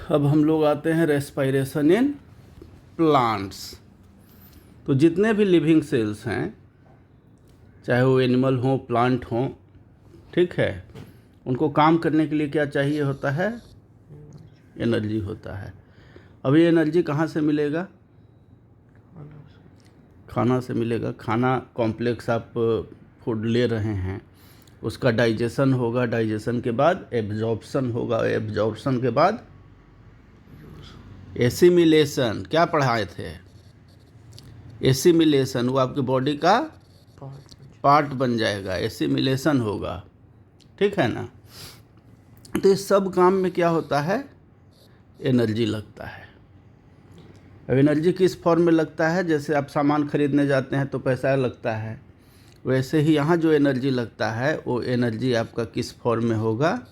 अब हम लोग आते हैं रेस्पिरेशन इन प्लांट्स। तो जितने भी लिविंग सेल्स हैं, चाहे वो एनिमल हो प्लांट हो, ठीक है, उनको काम करने के लिए क्या चाहिए होता है? एनर्जी होता है। अब ये एनर्जी कहाँ से मिलेगा? खाना से मिलेगा। खाना कॉम्प्लेक्स आप फूड ले रहे हैं, उसका डाइजेशन होगा, डाइजेशन के बाद एब्जॉर्प्शन होगा, एब्जॉर्प्शन के बाद एसिमिलेशन। क्या पढ़ाए थे? एसिमिलेशन, वो आपकी बॉडी का पार्ट बन जाएगा, एसिमिलेशन होगा, ठीक है ना। तो इस सब काम में क्या होता है? एनर्जी लगता है। अब एनर्जी किस फॉर्म में लगता है? जैसे आप सामान खरीदने जाते हैं तो पैसा लगता है, वैसे ही यहाँ जो एनर्जी लगता है वो एनर्जी आपका किस फॉर्म में होगा?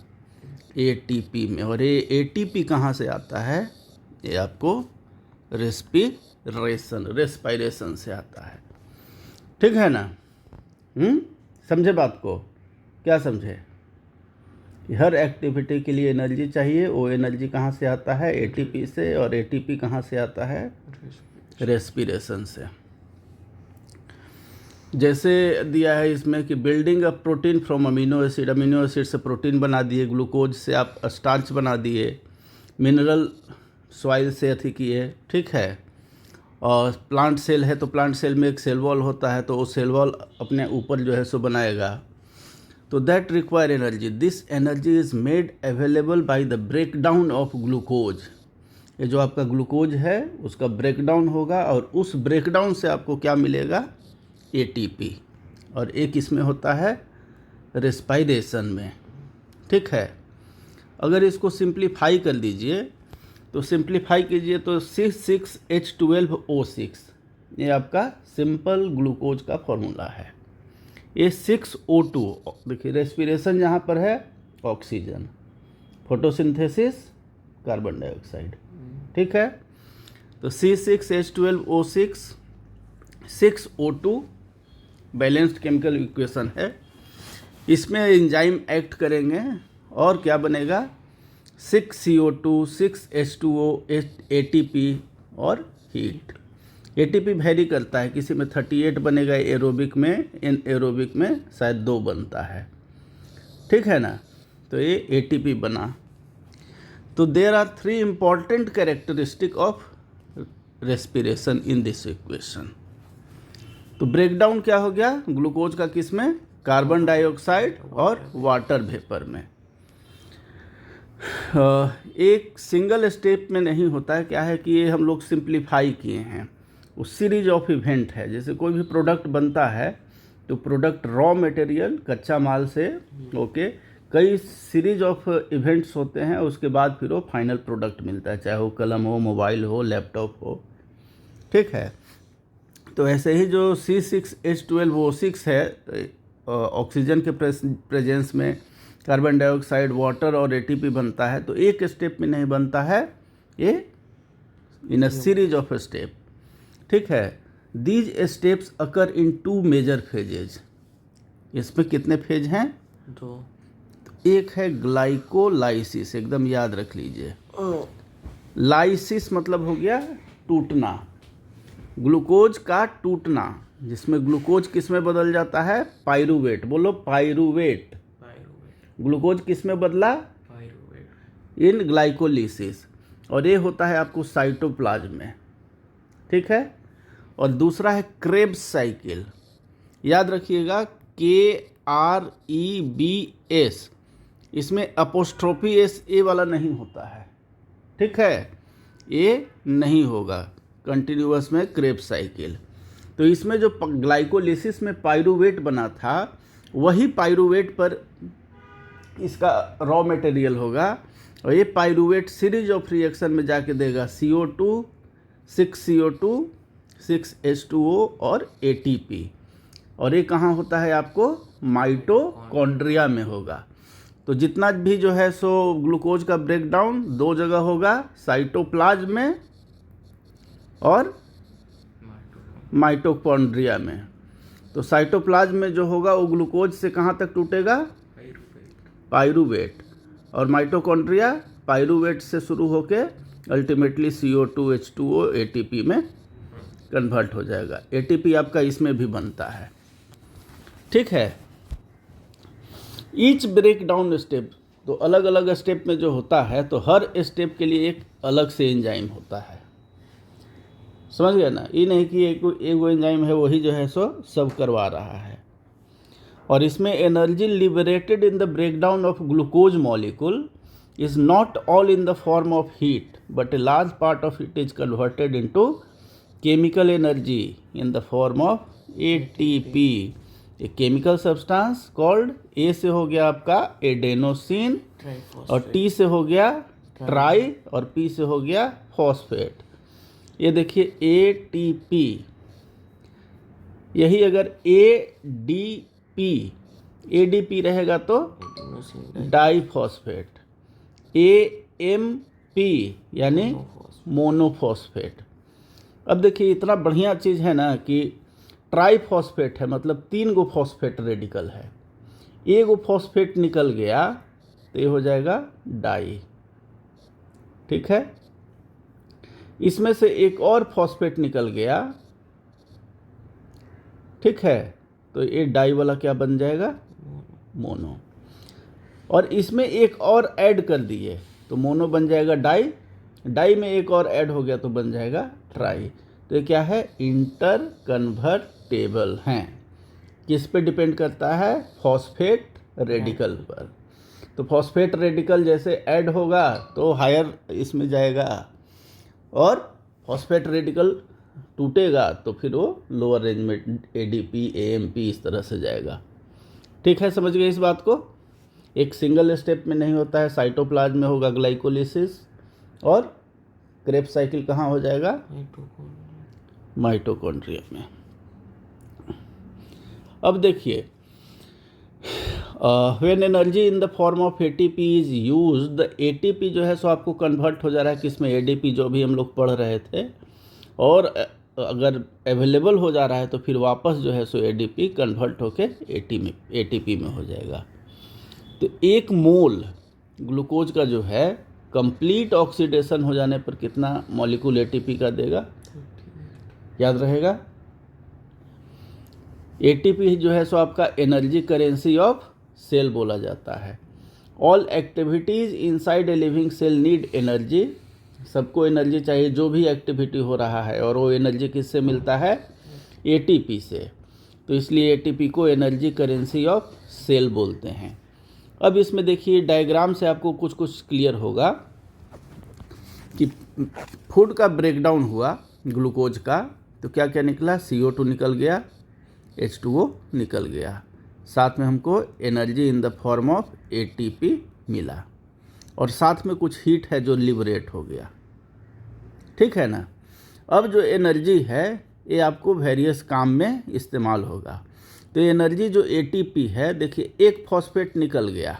एटीपी में। और ये एटीपी कहाँ से आता है? ये आपको रेस्पिरेशन से आता है, ठीक है ना। समझे बात को? क्या समझे? हर एक्टिविटी के लिए एनर्जी चाहिए। वो एनर्जी कहाँ से आता है? एटीपी से। और एटीपी कहाँ से आता है? रेस्पिरेशन से। जैसे दिया है इसमें कि building a protein from amino acid, amino acid से प्रोटीन बना दिए, ग्लूकोज से आप स्टार्च बना दिए, मिनरल सॉइल से अथी किए, ठीक है। और प्लांट सेल है तो प्लांट सेल में एक सेल वॉल होता है, तो वो सेल वॉल अपने ऊपर जो है सो बनाएगा। तो that require energy, this energy is made available by the breakdown of glucose. ये जो आपका ग्लूकोज है उसका ब्रेकडाउन होगा, और उस ब्रेकडाउन से आपको क्या मिलेगा? एटीपी। और एक इसमें होता है रेस्पिरेशन में, ठीक है। अगर इसको सिंप्लीफाई कर दीजिए तो सिंप्लीफाई कीजिए तो C6H12O6, ये आपका सिंपल ग्लूकोज का फॉर्मूला है। ये 6O2, देखिए रेस्पिरेशन जहाँ पर है ऑक्सीजन, फोटोसिंथेसिस कार्बन डाइऑक्साइड, ठीक है। तो C6H12O6 6O2 balanced chemical equation है। इसमें एंजाइम एक्ट करेंगे और क्या बनेगा? 6CO2 6H2O ATP और हीट। ATP वेरी करता है, किसी में 38 बनेगा एरोबिक में, एरोबिक में शायद 2 बनता है, ठीक है ना। तो ये ATP बना। तो there are 3 important characteristic of respiration in this equation. तो ब्रेकडाउन क्या हो गया ग्लूकोज का? किस में? कार्बन डाइऑक्साइड और वाटर वेपर में। एक सिंगल स्टेप में नहीं होता है। क्या है कि ये हम लोग सिंप्लीफाई किए हैं, वो सीरीज ऑफ इवेंट है। जैसे कोई भी प्रोडक्ट बनता है तो प्रोडक्ट रॉ मटेरियल कच्चा माल से ओके कई सीरीज ऑफ इवेंट्स होते हैं, उसके बाद फिर वो फाइनल प्रोडक्ट मिलता है, चाहे वो कलम हो, मोबाइल हो, लैपटॉप हो, ठीक है। तो ऐसे ही जो C6H12O6 है, ऑक्सीजन के प्रेजेंस में कार्बन डाइऑक्साइड, वाटर और ATP बनता है, तो एक स्टेप में नहीं बनता है, ये in a series of step, ठीक है। These steps occur in 2 major phases. इसमें कितने फेज हैं? 2। एक है ग्लाइकोलाइसिस, एकदम याद रख लीजिए। लाइसिस मतलब हो गया टूटना, ग्लूकोज का टूटना, जिसमें ग्लूकोज किस में बदल जाता है? पाइरूवेट। बोलो पाइरूवेट। ग्लूकोज किस में बदला? In glycolysis. और ये होता है आपको साइटोप्लाज्म में, ठीक है। और दूसरा है क्रेब्स साइकिल, याद रखिएगा KREBS। इसमें अपोस्ट्रोफी एस ए वाला नहीं होता है, ठीक है, ये नहीं होगा कंटिन्यूअस में क्रेब्स साइकिल। तो इसमें जो ग्लाइकोलिसिस में पाइरूवेट बना था, वही पाइरूवेट पर इसका रॉ मटेरियल होगा, और ये पाइरूवेट सीरीज ऑफ रिएक्शन में जाके देगा CO2 6CO2 6H2O और ATP। और ये कहाँ होता है आपको? माइटोकॉन्ड्रिया में होगा। तो जितना भी जो है सो ग्लूकोज का ब्रेकडाउन 2 जगह होगा, साइटोप्लाज्म में और माइटोकॉन्ड्रिया में। तो साइटोप्लाज्म में जो होगा वो ग्लूकोज से कहाँ तक टूटेगा? पाइरूवेट। और माइटोकॉन्ड्रिया पायरूवेट से शुरू होके अल्टीमेटली CO2 H2O ATP में कन्वर्ट हो जाएगा। ATP आपका इसमें भी बनता है, ठीक है। ईच ब्रेक डाउन स्टेप, तो अलग अलग स्टेप में जो होता है तो हर स्टेप के लिए एक अलग से एंजाइम होता है, समझ गए ना। ये नहीं कि एक एंजाइम है वही जो है सो सब करवा रहा है। और इसमें energy liberated in the breakdown of glucose molecule is not all in the form of heat but a large part of it is converted into chemical energy in the form of ATP, a chemical substance called, ए से हो गया आपका adenosine और T से हो गया try और P से हो गया फॉस्फेट। ये देखिए ATP, यही अगर ADP रहेगा तो डाईफॉस्फेट, AMP यानी मोनोफॉस्फेट। अब देखिए इतना बढ़िया चीज़ है ना कि ट्राईफॉस्फेट है, मतलब 3 गो फॉस्फेट रेडिकल है, एक गो फॉस्फेट निकल गया तो ये हो जाएगा डाई, ठीक है। इसमें से एक और फॉस्फेट निकल गया, ठीक है, तो ये डाई वाला क्या बन जाएगा, मोनो। और इसमें एक और ऐड कर दिए तो मोनो बन जाएगा डाई, डाई में एक और ऐड हो गया तो बन जाएगा ट्राई। तो ये क्या है, इंटर कन्वर्टेबल हैं। किस पे डिपेंड करता है, फॉस्फेट रेडिकल पर। तो फॉस्फेट रेडिकल जैसे ऐड होगा तो हायर इसमें जाएगा, और फॉस्फेट रेडिकल टूटेगा तो फिर वो लोअर रेंज में ADP AMP इस तरह से जाएगा, ठीक है। समझ गए इस बात को। एक सिंगल स्टेप में नहीं होता है, साइटोप्लाज्म में होगा ग्लाइकोलिसिस, और क्रेब्स साइकिल कहाँ हो जाएगा, माइटोकॉन्ड्रिया में। अब देखिए when energy in the form of ATP is used, the ATP जो है सो आपको कन्वर्ट हो जा रहा है किसमें, ADP जो भी हम लोग पढ़ रहे थे, और अगर अवेलेबल हो जा रहा है तो फिर वापस जो है सो ADP कन्वर्ट होके ATP में हो जाएगा। तो 1 मोल ग्लूकोज का जो है कंप्लीट ऑक्सीडेशन हो जाने पर कितना मॉलिक्यूल ATP का देगा, याद रहेगा। ATP जो है सो आपका एनर्जी करेंसी ऑफ सेल बोला जाता है। All activities inside a living cell need energy, सबको एनर्जी चाहिए जो भी एक्टिविटी हो रहा है, और वो एनर्जी किससे मिलता है, ATP से। तो इसलिए ATP को एनर्जी करेंसी ऑफ सेल बोलते हैं। अब इसमें देखिए डायग्राम से आपको कुछ कुछ क्लियर होगा कि फूड का ब्रेकडाउन हुआ ग्लूकोज का, तो क्या क्या निकला, CO2 निकल गया, H2O निकल गया, साथ में हमको energy in the form of ATP मिला, और साथ में कुछ हीट है जो लिबरेट हो गया, ठीक है ना। अब जो एनर्जी है ये आपको वेरियस काम में इस्तेमाल होगा। तो एनर्जी जो ATP है, देखिए एक फॉस्फेट निकल गया,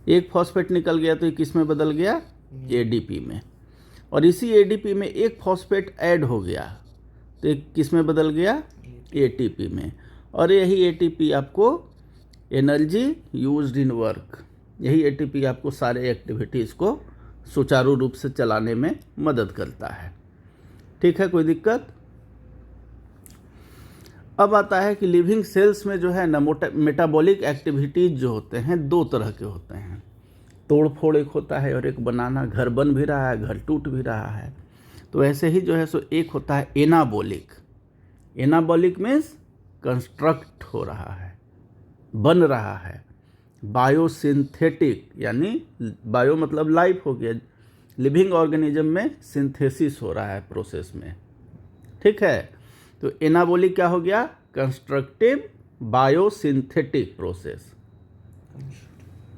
एक फॉस्फेट निकल गया तो ये किस में बदल गया, ADP में, और इसी ADP में एक फॉस्फेट ऐड हो गया तो ये किस में बदल गया, ATP में, और यही ATP आपको एनर्जी यूज्ड इन वर्क, यही ATP आपको सारे एक्टिविटीज़ को सुचारू रूप से चलाने में मदद करता है, ठीक है। कोई दिक्कत। अब आता है कि लिविंग सेल्स में जो है ना मेटाबॉलिक एक्टिविटीज़ जो होते हैं 2 तरह के होते हैं, तोड़ फोड़ एक होता है और एक बनाना, घर बन भी रहा है घर टूट भी रहा है। तो ऐसे ही जो है सो एक होता है एनाबॉलिक, एनाबॉलिक मीन्स कंस्ट्रक्ट हो रहा है, बन रहा है। बायोसिंथेटिक यानी बायो मतलब लाइफ हो गया, लिविंग ऑर्गेनिज्म में सिंथेसिस हो रहा है प्रोसेस में, ठीक है। तो एनाबॉलिक क्या हो गया, कंस्ट्रक्टिव बायोसिंथेटिक प्रोसेस।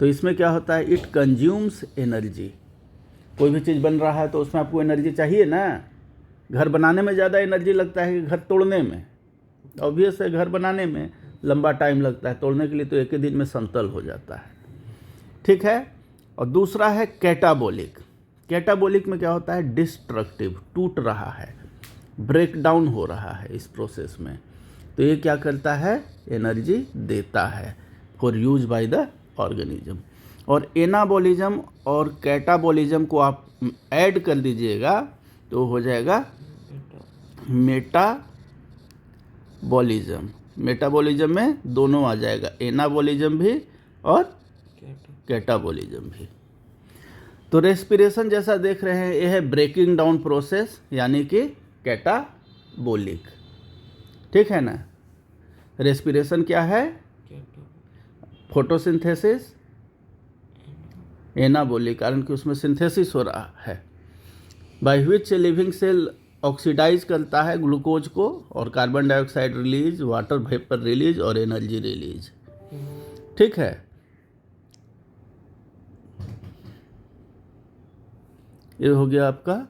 तो इसमें क्या होता है, इट कंज्यूम्स एनर्जी। कोई भी चीज़ बन रहा है तो उसमें आपको एनर्जी चाहिए ना, घर बनाने में ज़्यादा एनर्जी लगता है कि घर तोड़ने में, ऑब्वियस है घर बनाने में लंबा टाइम लगता है, तोड़ने के लिए तो एक ही दिन में समतल हो जाता है, ठीक है। और दूसरा है कैटाबॉलिक, कैटाबॉलिक में क्या होता है, डिस्ट्रक्टिव, टूट रहा है, ब्रेक डाउन हो रहा है इस प्रोसेस में, तो ये क्या करता है, एनर्जी देता है for use by the organism. और एनाबॉलिज्म और कैटाबॉलिज्म को आप ऐड कर दीजिएगा तो हो जाएगा मेटाबॉलिज्म। मेटाबॉलिज्म में दोनों आ जाएगा, एनाबॉलिज्म भी और कैटाबॉलिज्म भी। तो रेस्पिरेशन जैसा देख रहे हैं, यह है ब्रेकिंग डाउन प्रोसेस यानी कि कैटाबोलिक। ठीक है ना। रेस्पिरेशन क्या है? फोटोसिंथेसिस एनाबोलिक, कारण कि उसमें सिंथेसिस हो रहा है। By which living cell oxidise करता है ग्लूकोज को और carbon dioxide release, water vapour release और एनर्जी रिलीज। ठीक है। ये हो गया आपका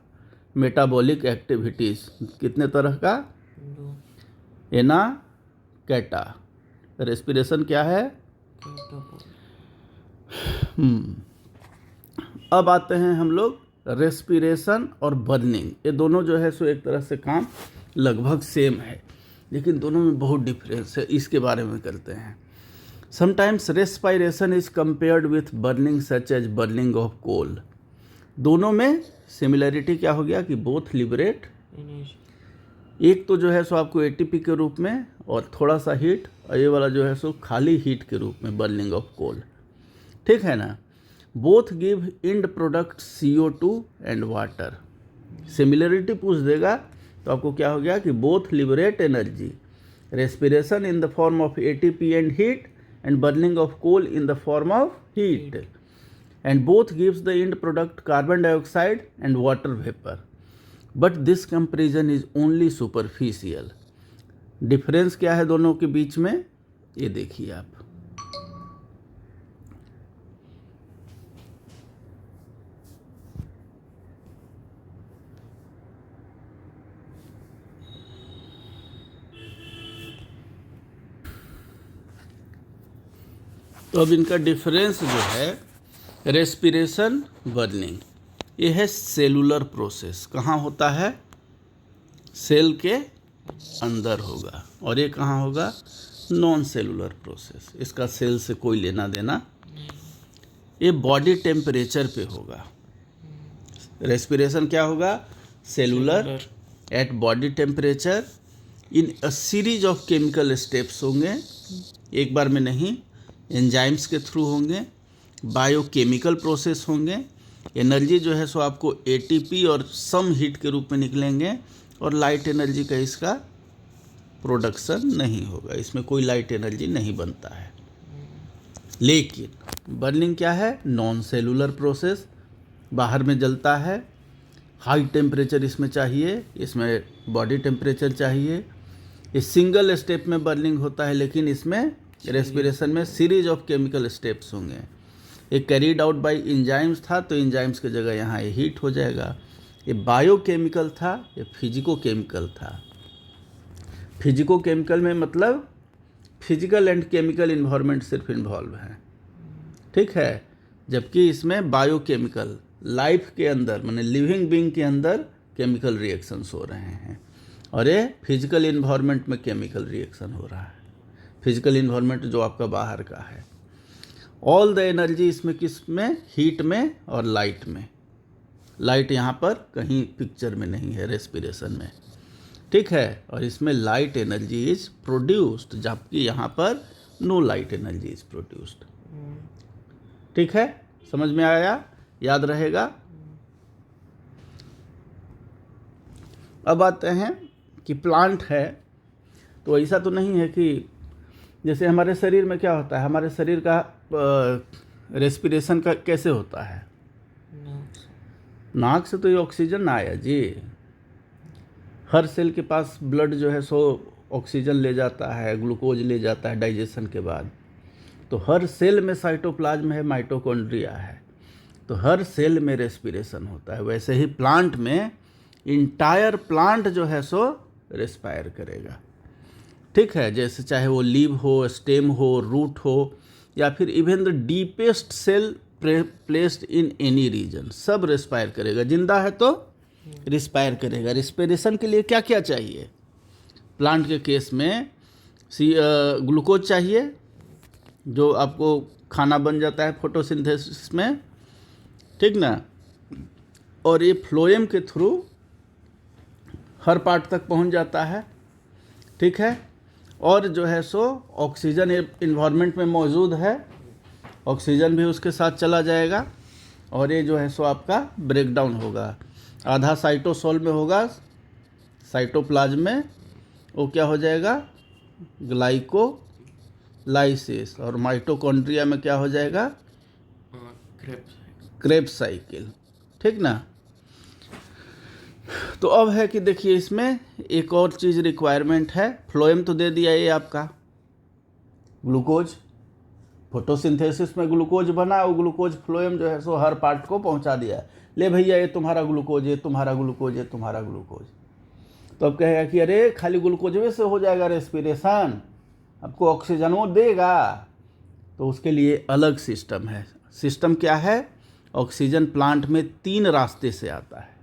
मेटाबॉलिक एक्टिविटीज। कितने तरह का? एना कैटा। रेस्पिरेशन क्या है? अब आते हैं हम लोग रेस्पिरेशन और बर्निंग। ये दोनों जो है सो एक तरह से काम लगभग सेम है, लेकिन दोनों में बहुत डिफरेंस है। इसके बारे में करते हैं। Sometimes respiration is compared with burning such as burning of coal. दोनों में सिमिलरिटी क्या हो गया कि बोथ लिबरेट, एक तो जो है सो आपको एटीपी के रूप में और थोड़ा सा हीट, और ये वाला जो है सो खाली हीट के रूप में बर्निंग ऑफ कोल। ठीक है ना। Both give end product CO2 and water. Similarity पूछ देगा तो आपको क्या हो गया कि both liberate energy, respiration in the form of ATP and heat and burning of coal in the form of heat, and both gives the end product carbon dioxide and water vapor, but this comparison is only superficial. Difference क्या है दोनों के बीच में, ये देखिए आप। तो अब इनका डिफरेंस जो है, रेस्पिरेशन बर्निंग, ये है सेलुलर प्रोसेस। कहाँ होता है? सेल के अंदर होगा। और ये कहाँ होगा? Non cellular process. इसका सेल से कोई लेना देना। ये बॉडी टेम्परेचर पे होगा। रेस्पिरेशन क्या होगा? Cellular at body temperature in a series of chemical steps होंगे, एक बार में नहीं, एंजाइम्स के थ्रू होंगे, बायोकेमिकल प्रोसेस होंगे। एनर्जी जो है सो आपको एटीपी और सम हीट के रूप में निकलेंगे, और लाइट एनर्जी का इसका प्रोडक्शन नहीं होगा। इसमें कोई लाइट एनर्जी नहीं बनता है। लेकिन बर्निंग क्या है? नॉन सेलुलर प्रोसेस, बाहर में जलता है। हाई टेम्परेचर इसमें चाहिए, इसमें बॉडी टेम्परेचर चाहिए। इस सिंगल स्टेप में बर्निंग होता है, लेकिन इसमें रेस्पिरेशन में सीरीज ऑफ केमिकल स्टेप्स होंगे। ये कैरीड आउट बाय इंजाइम्स था, तो इंजाइम्स की जगह यहाँ ये हीट हो जाएगा। ये बायोकेमिकल था, ये फिजिको केमिकल था। फिजिको केमिकल में मतलब फिजिकल एंड केमिकल इन्वायरमेंट सिर्फ इन्वॉल्व है। ठीक है। जबकि इसमें बायोकेमिकल, लाइफ के अंदर माने लिविंग बीइंग के अंदर केमिकल रिएक्शंस हो रहे हैं, और ये फिजिकल इन्वायरमेंट में केमिकल रिएक्शन हो रहा है। फिजिकल इन्वायरमेंट जो आपका बाहर का है। ऑल द एनर्जी इसमें किस में? हीट में और लाइट में। लाइट यहाँ पर कहीं पिक्चर में नहीं है रेस्पिरेशन में। ठीक है। और इसमें लाइट एनर्जी इज प्रोड्यूस्ड, जबकि यहाँ पर no light energy is produced. ठीक है। समझ में आया? याद रहेगा। अब आते हैं कि प्लांट है, तो ऐसा तो नहीं है कि जैसे हमारे शरीर में क्या होता है, हमारे शरीर का रेस्पिरेशन का कैसे होता है? नाक से तो ये ऑक्सीजन ना आया जी। हर सेल के पास ब्लड जो है सो ऑक्सीजन ले जाता है, ग्लूकोज ले जाता है डाइजेशन के बाद। तो हर सेल में साइटोप्लाज्म है, माइटोकॉन्ड्रिया है, तो हर सेल में रेस्पिरेशन होता है। वैसे ही प्लांट में इंटायर प्लांट जो है सो रेस्पायर करेगा। ठीक है। जैसे चाहे वो लीव हो, स्टेम हो, रूट हो, या फिर even the deepest cell placed in any region, सब रेस्पायर करेगा। जिंदा है तो रिस्पायर करेगा। रिस्पिरेशन के लिए क्या क्या चाहिए? प्लांट के केस में ग्लूकोज चाहिए, जो आपको खाना बन जाता है फोटोसिंथेसिस में, ठीक ना। और ये फ्लोएम के थ्रू हर पार्ट तक पहुंच जाता है, ठीक है। और जो है सो ऑक्सीजन इन्वायरमेंट में मौजूद है, ऑक्सीजन भी उसके साथ चला जाएगा और ये जो है सो आपका ब्रेकडाउन होगा। आधा साइटोसोल में होगा, साइटोप्लाज्म में वो क्या हो जाएगा, ग्लाइकोलाइसिस, और माइटोकॉन्ड्रिया में क्या हो जाएगा, क्रेब्स साइकिल, ठीक ना। तो अब है कि देखिए इसमें एक और चीज़ रिक्वायरमेंट है। फ्लोएम तो दे दिया ये आपका ग्लूकोज, फोटोसिंथेसिस में ग्लूकोज बना, वो ग्लूकोज फ्लोएम जो है सो हर पार्ट को पहुंचा दिया, ले भैया ये तुम्हारा ग्लूकोज, ये तुम्हारा ग्लूकोज, ये तुम्हारा ग्लूकोज। तो अब कहेगा कि अरे खाली ग्लूकोज में से हो जाएगा रेस्पिरेशन, आपको ऑक्सीजन वो देगा। तो उसके लिए अलग सिस्टम है। सिस्टम क्या है, ऑक्सीजन प्लांट में 3 रास्ते से आता है।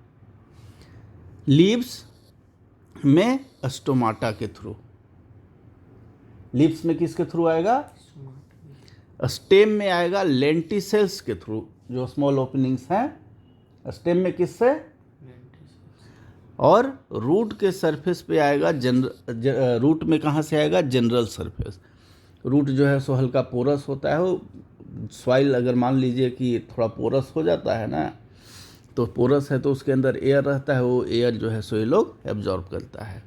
लीव्स में स्टोमाटा के थ्रू, लीव्स में किसके थ्रू आएगा, स्टेम में आएगा लेंटिसेल्स के थ्रू, जो स्मॉल ओपनिंग्स हैं स्टेम में किससे, और रूट के सरफेस पे आएगा रूट में कहाँ से आएगा, जनरल सरफेस। रूट जो है सो हल्का पोरस होता है, वो सॉइल अगर मान लीजिए कि थोड़ा पोरस हो जाता है ना, तो पोरस है तो उसके अंदर एयर रहता है, वो एयर जो है सो ये लोग एब्जॉर्ब करता है।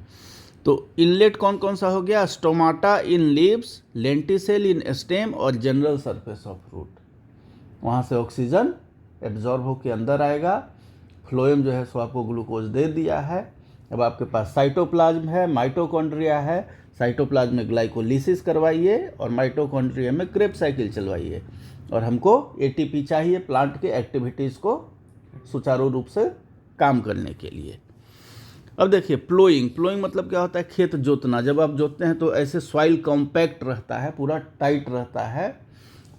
तो इनलेट कौन कौन सा हो गया, stomata in leaves, lenticel in stem और जनरल सरफेस ऑफ रूट। वहाँ से ऑक्सीजन एब्जॉर्ब होकर अंदर आएगा। फ्लोएम जो है सो आपको ग्लूकोज दे दिया है। अब आपके पास साइटोप्लाज्म है, माइटोकॉन्ड्रिया है, साइटोप्लाज्म में ग्लाइकोलिसिस करवाइए और माइटोकॉन्ड्रिया में क्रेब्स साइकिल चलवाइए, और हमको एटीपी चाहिए प्लांट के एक्टिविटीज़ को सुचारू रूप से काम करने के लिए। अब देखिए प्लोइंग मतलब क्या होता है, खेत जोतना। जब आप जोतते हैं तो ऐसे सॉइल कॉम्पैक्ट रहता है, पूरा टाइट रहता है,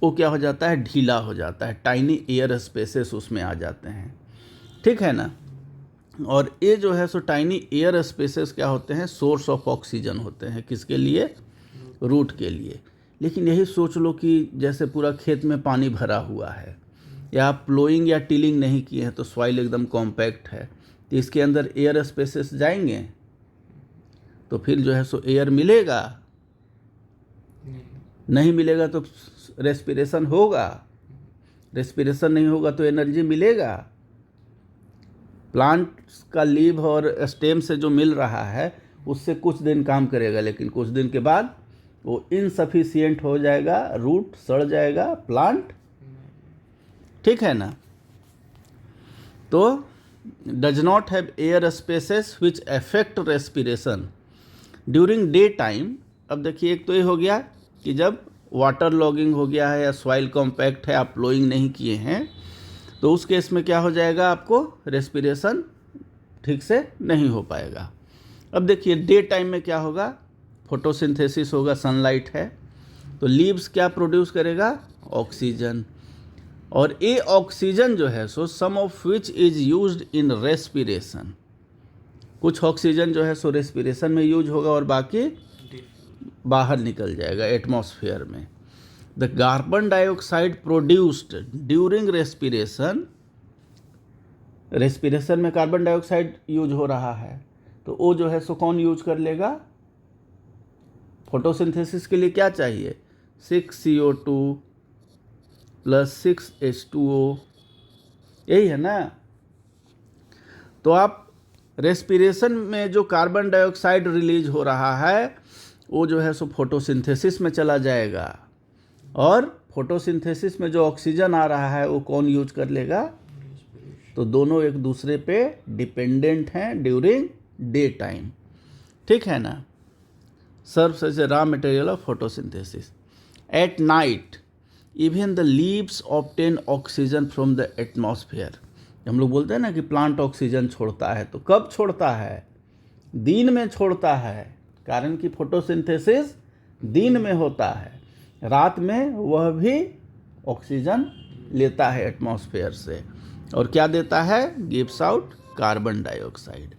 वो क्या हो जाता है, ढीला हो जाता है, टाइनी एयर स्पेसेस उसमें आ जाते हैं, ठीक है ना। और ये जो है सो टाइनी एयर स्पेसेस क्या होते हैं, सोर्स ऑफ ऑक्सीजन होते हैं, किसके लिए, रूट के लिए। लेकिन यही सोच लो कि जैसे पूरा खेत में पानी भरा हुआ है, या आप प्लोइंग या टिलिंग नहीं किए हैं, तो सॉइल एकदम कॉम्पैक्ट है, तो इसके अंदर एयर स्पेसेस जाएंगे तो फिर जो है सो एयर मिलेगा, नहीं मिलेगा तो रेस्पिरेशन होगा, रेस्पिरेशन नहीं होगा तो एनर्जी मिलेगा। प्लांट का लीव और स्टेम से जो मिल रहा है उससे कुछ दिन काम करेगा, लेकिन कुछ दिन के बाद वो इनसफिशिएंट हो जाएगा, रूट सड़ जाएगा, प्लांट, ठीक है ना। तो does not have air spaces which affect respiration during day time. अब देखिए एक तो ये हो गया कि जब वाटर लॉगिंग हो गया है या सॉइल कॉम्पैक्ट है, आप प्लोइंग नहीं किए हैं, तो उस केस में क्या हो जाएगा, आपको रेस्पिरेशन ठीक से नहीं हो पाएगा। अब देखिए डे टाइम में क्या होगा, फोटोसिंथेसिस होगा, सनलाइट है, तो लीव्स क्या प्रोड्यूस करेगा, ऑक्सीजन। और ये ऑक्सीजन जो है सो some of which is used in respiration, कुछ ऑक्सीजन जो है सो रेस्पिरेशन में यूज होगा और बाकी बाहर निकल जाएगा एटमॉस्फेयर में। The carbon dioxide produced during respiration, respiration में कार्बन डाइऑक्साइड यूज हो रहा है, तो वो जो है सो कौन यूज कर लेगा, फोटोसिंथेसिस के लिए क्या चाहिए, 6CO2 + 6H2O, यही है ना। तो आप रेस्पिरेशन में जो कार्बन डाइऑक्साइड रिलीज हो रहा है वो जो है सो फोटोसिंथेसिस में चला जाएगा, और फोटोसिंथेसिस में जो ऑक्सीजन आ रहा है वो कौन यूज कर लेगा, तो दोनों एक दूसरे पे डिपेंडेंट हैं ड्यूरिंग डे टाइम, ठीक है ना। Serves as a raw material of photosynthesis. At night even the leaves obtain oxygen from the atmosphere. हम लोग बोलते हैं ना कि प्लांट ऑक्सीजन छोड़ता है, तो कब छोड़ता है, दिन में छोड़ता है, कारण कि फोटोसिंथेसिस दिन में होता है, रात में वह भी ऑक्सीजन लेता है एटमॉस्फेयर से, और क्या देता है, गिव्स आउट कार्बन डाइऑक्साइड।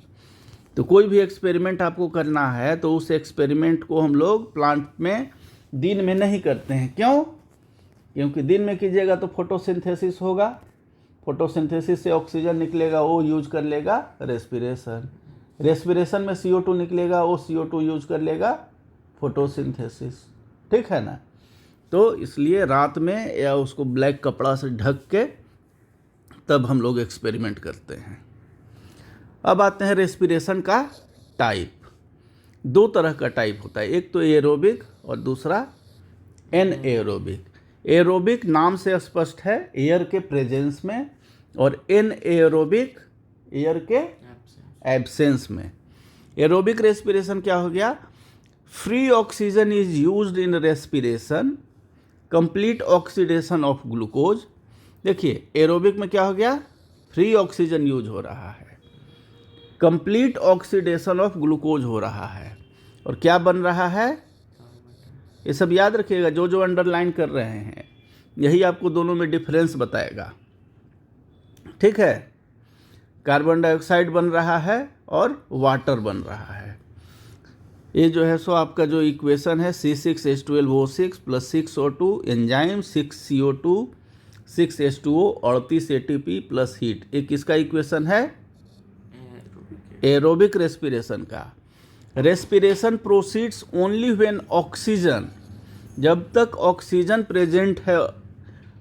तो कोई भी एक्सपेरिमेंट आपको करना है तो उस एक्सपेरिमेंट को हम लोग प्लांट में दिन में नहीं करते हैं, क्यों, क्योंकि दिन में कीजिएगा तो फोटोसिंथेसिस होगा, फोटोसिंथेसिस से ऑक्सीजन निकलेगा, वो यूज कर लेगा रेस्पिरेशन, रेस्पिरेशन में CO2 निकलेगा, वो CO2 यूज कर लेगा फोटोसिंथेसिस। ठीक है ना। तो इसलिए रात में या उसको ब्लैक कपड़ा से ढक के तब हम लोग एक्सपेरिमेंट करते हैं। अब आते हैं रेस्पिरेशन का टाइप। दो तरह का टाइप होता है, एक तो एरोबिक और दूसरा एनएरोबिक। एरोबिक नाम से स्पष्ट है, एयर के प्रेजेंस में, और एनएरोबिक एयर के एब्सेंस में। एरोबिक रेस्पिरेशन क्या हो गया? Free oxygen is used in respiration, complete oxidation of glucose. देखिए एरोबिक में क्या हो गया? फ्री ऑक्सीजन यूज हो रहा है, कंप्लीट ऑक्सीडेशन ऑफ ग्लूकोज हो रहा है, और क्या बन रहा है? ये सब याद रखिएगा, जो जो अंडरलाइन कर रहे हैं, यही आपको दोनों में डिफरेंस बताएगा। ठीक है, कार्बन डाइऑक्साइड बन रहा है और वाटर बन रहा है। ये जो है सो आपका जो इक्वेशन है C6H12O6 + 6O2 enzyme 6CO2 6H2O 38 ATP plus heat, ये किसका इक्वेशन है? एरोबिक रेस्पिरेशन का। Respiration proceeds only when oxygen, जब तक ऑक्सीजन प्रेजेंट है।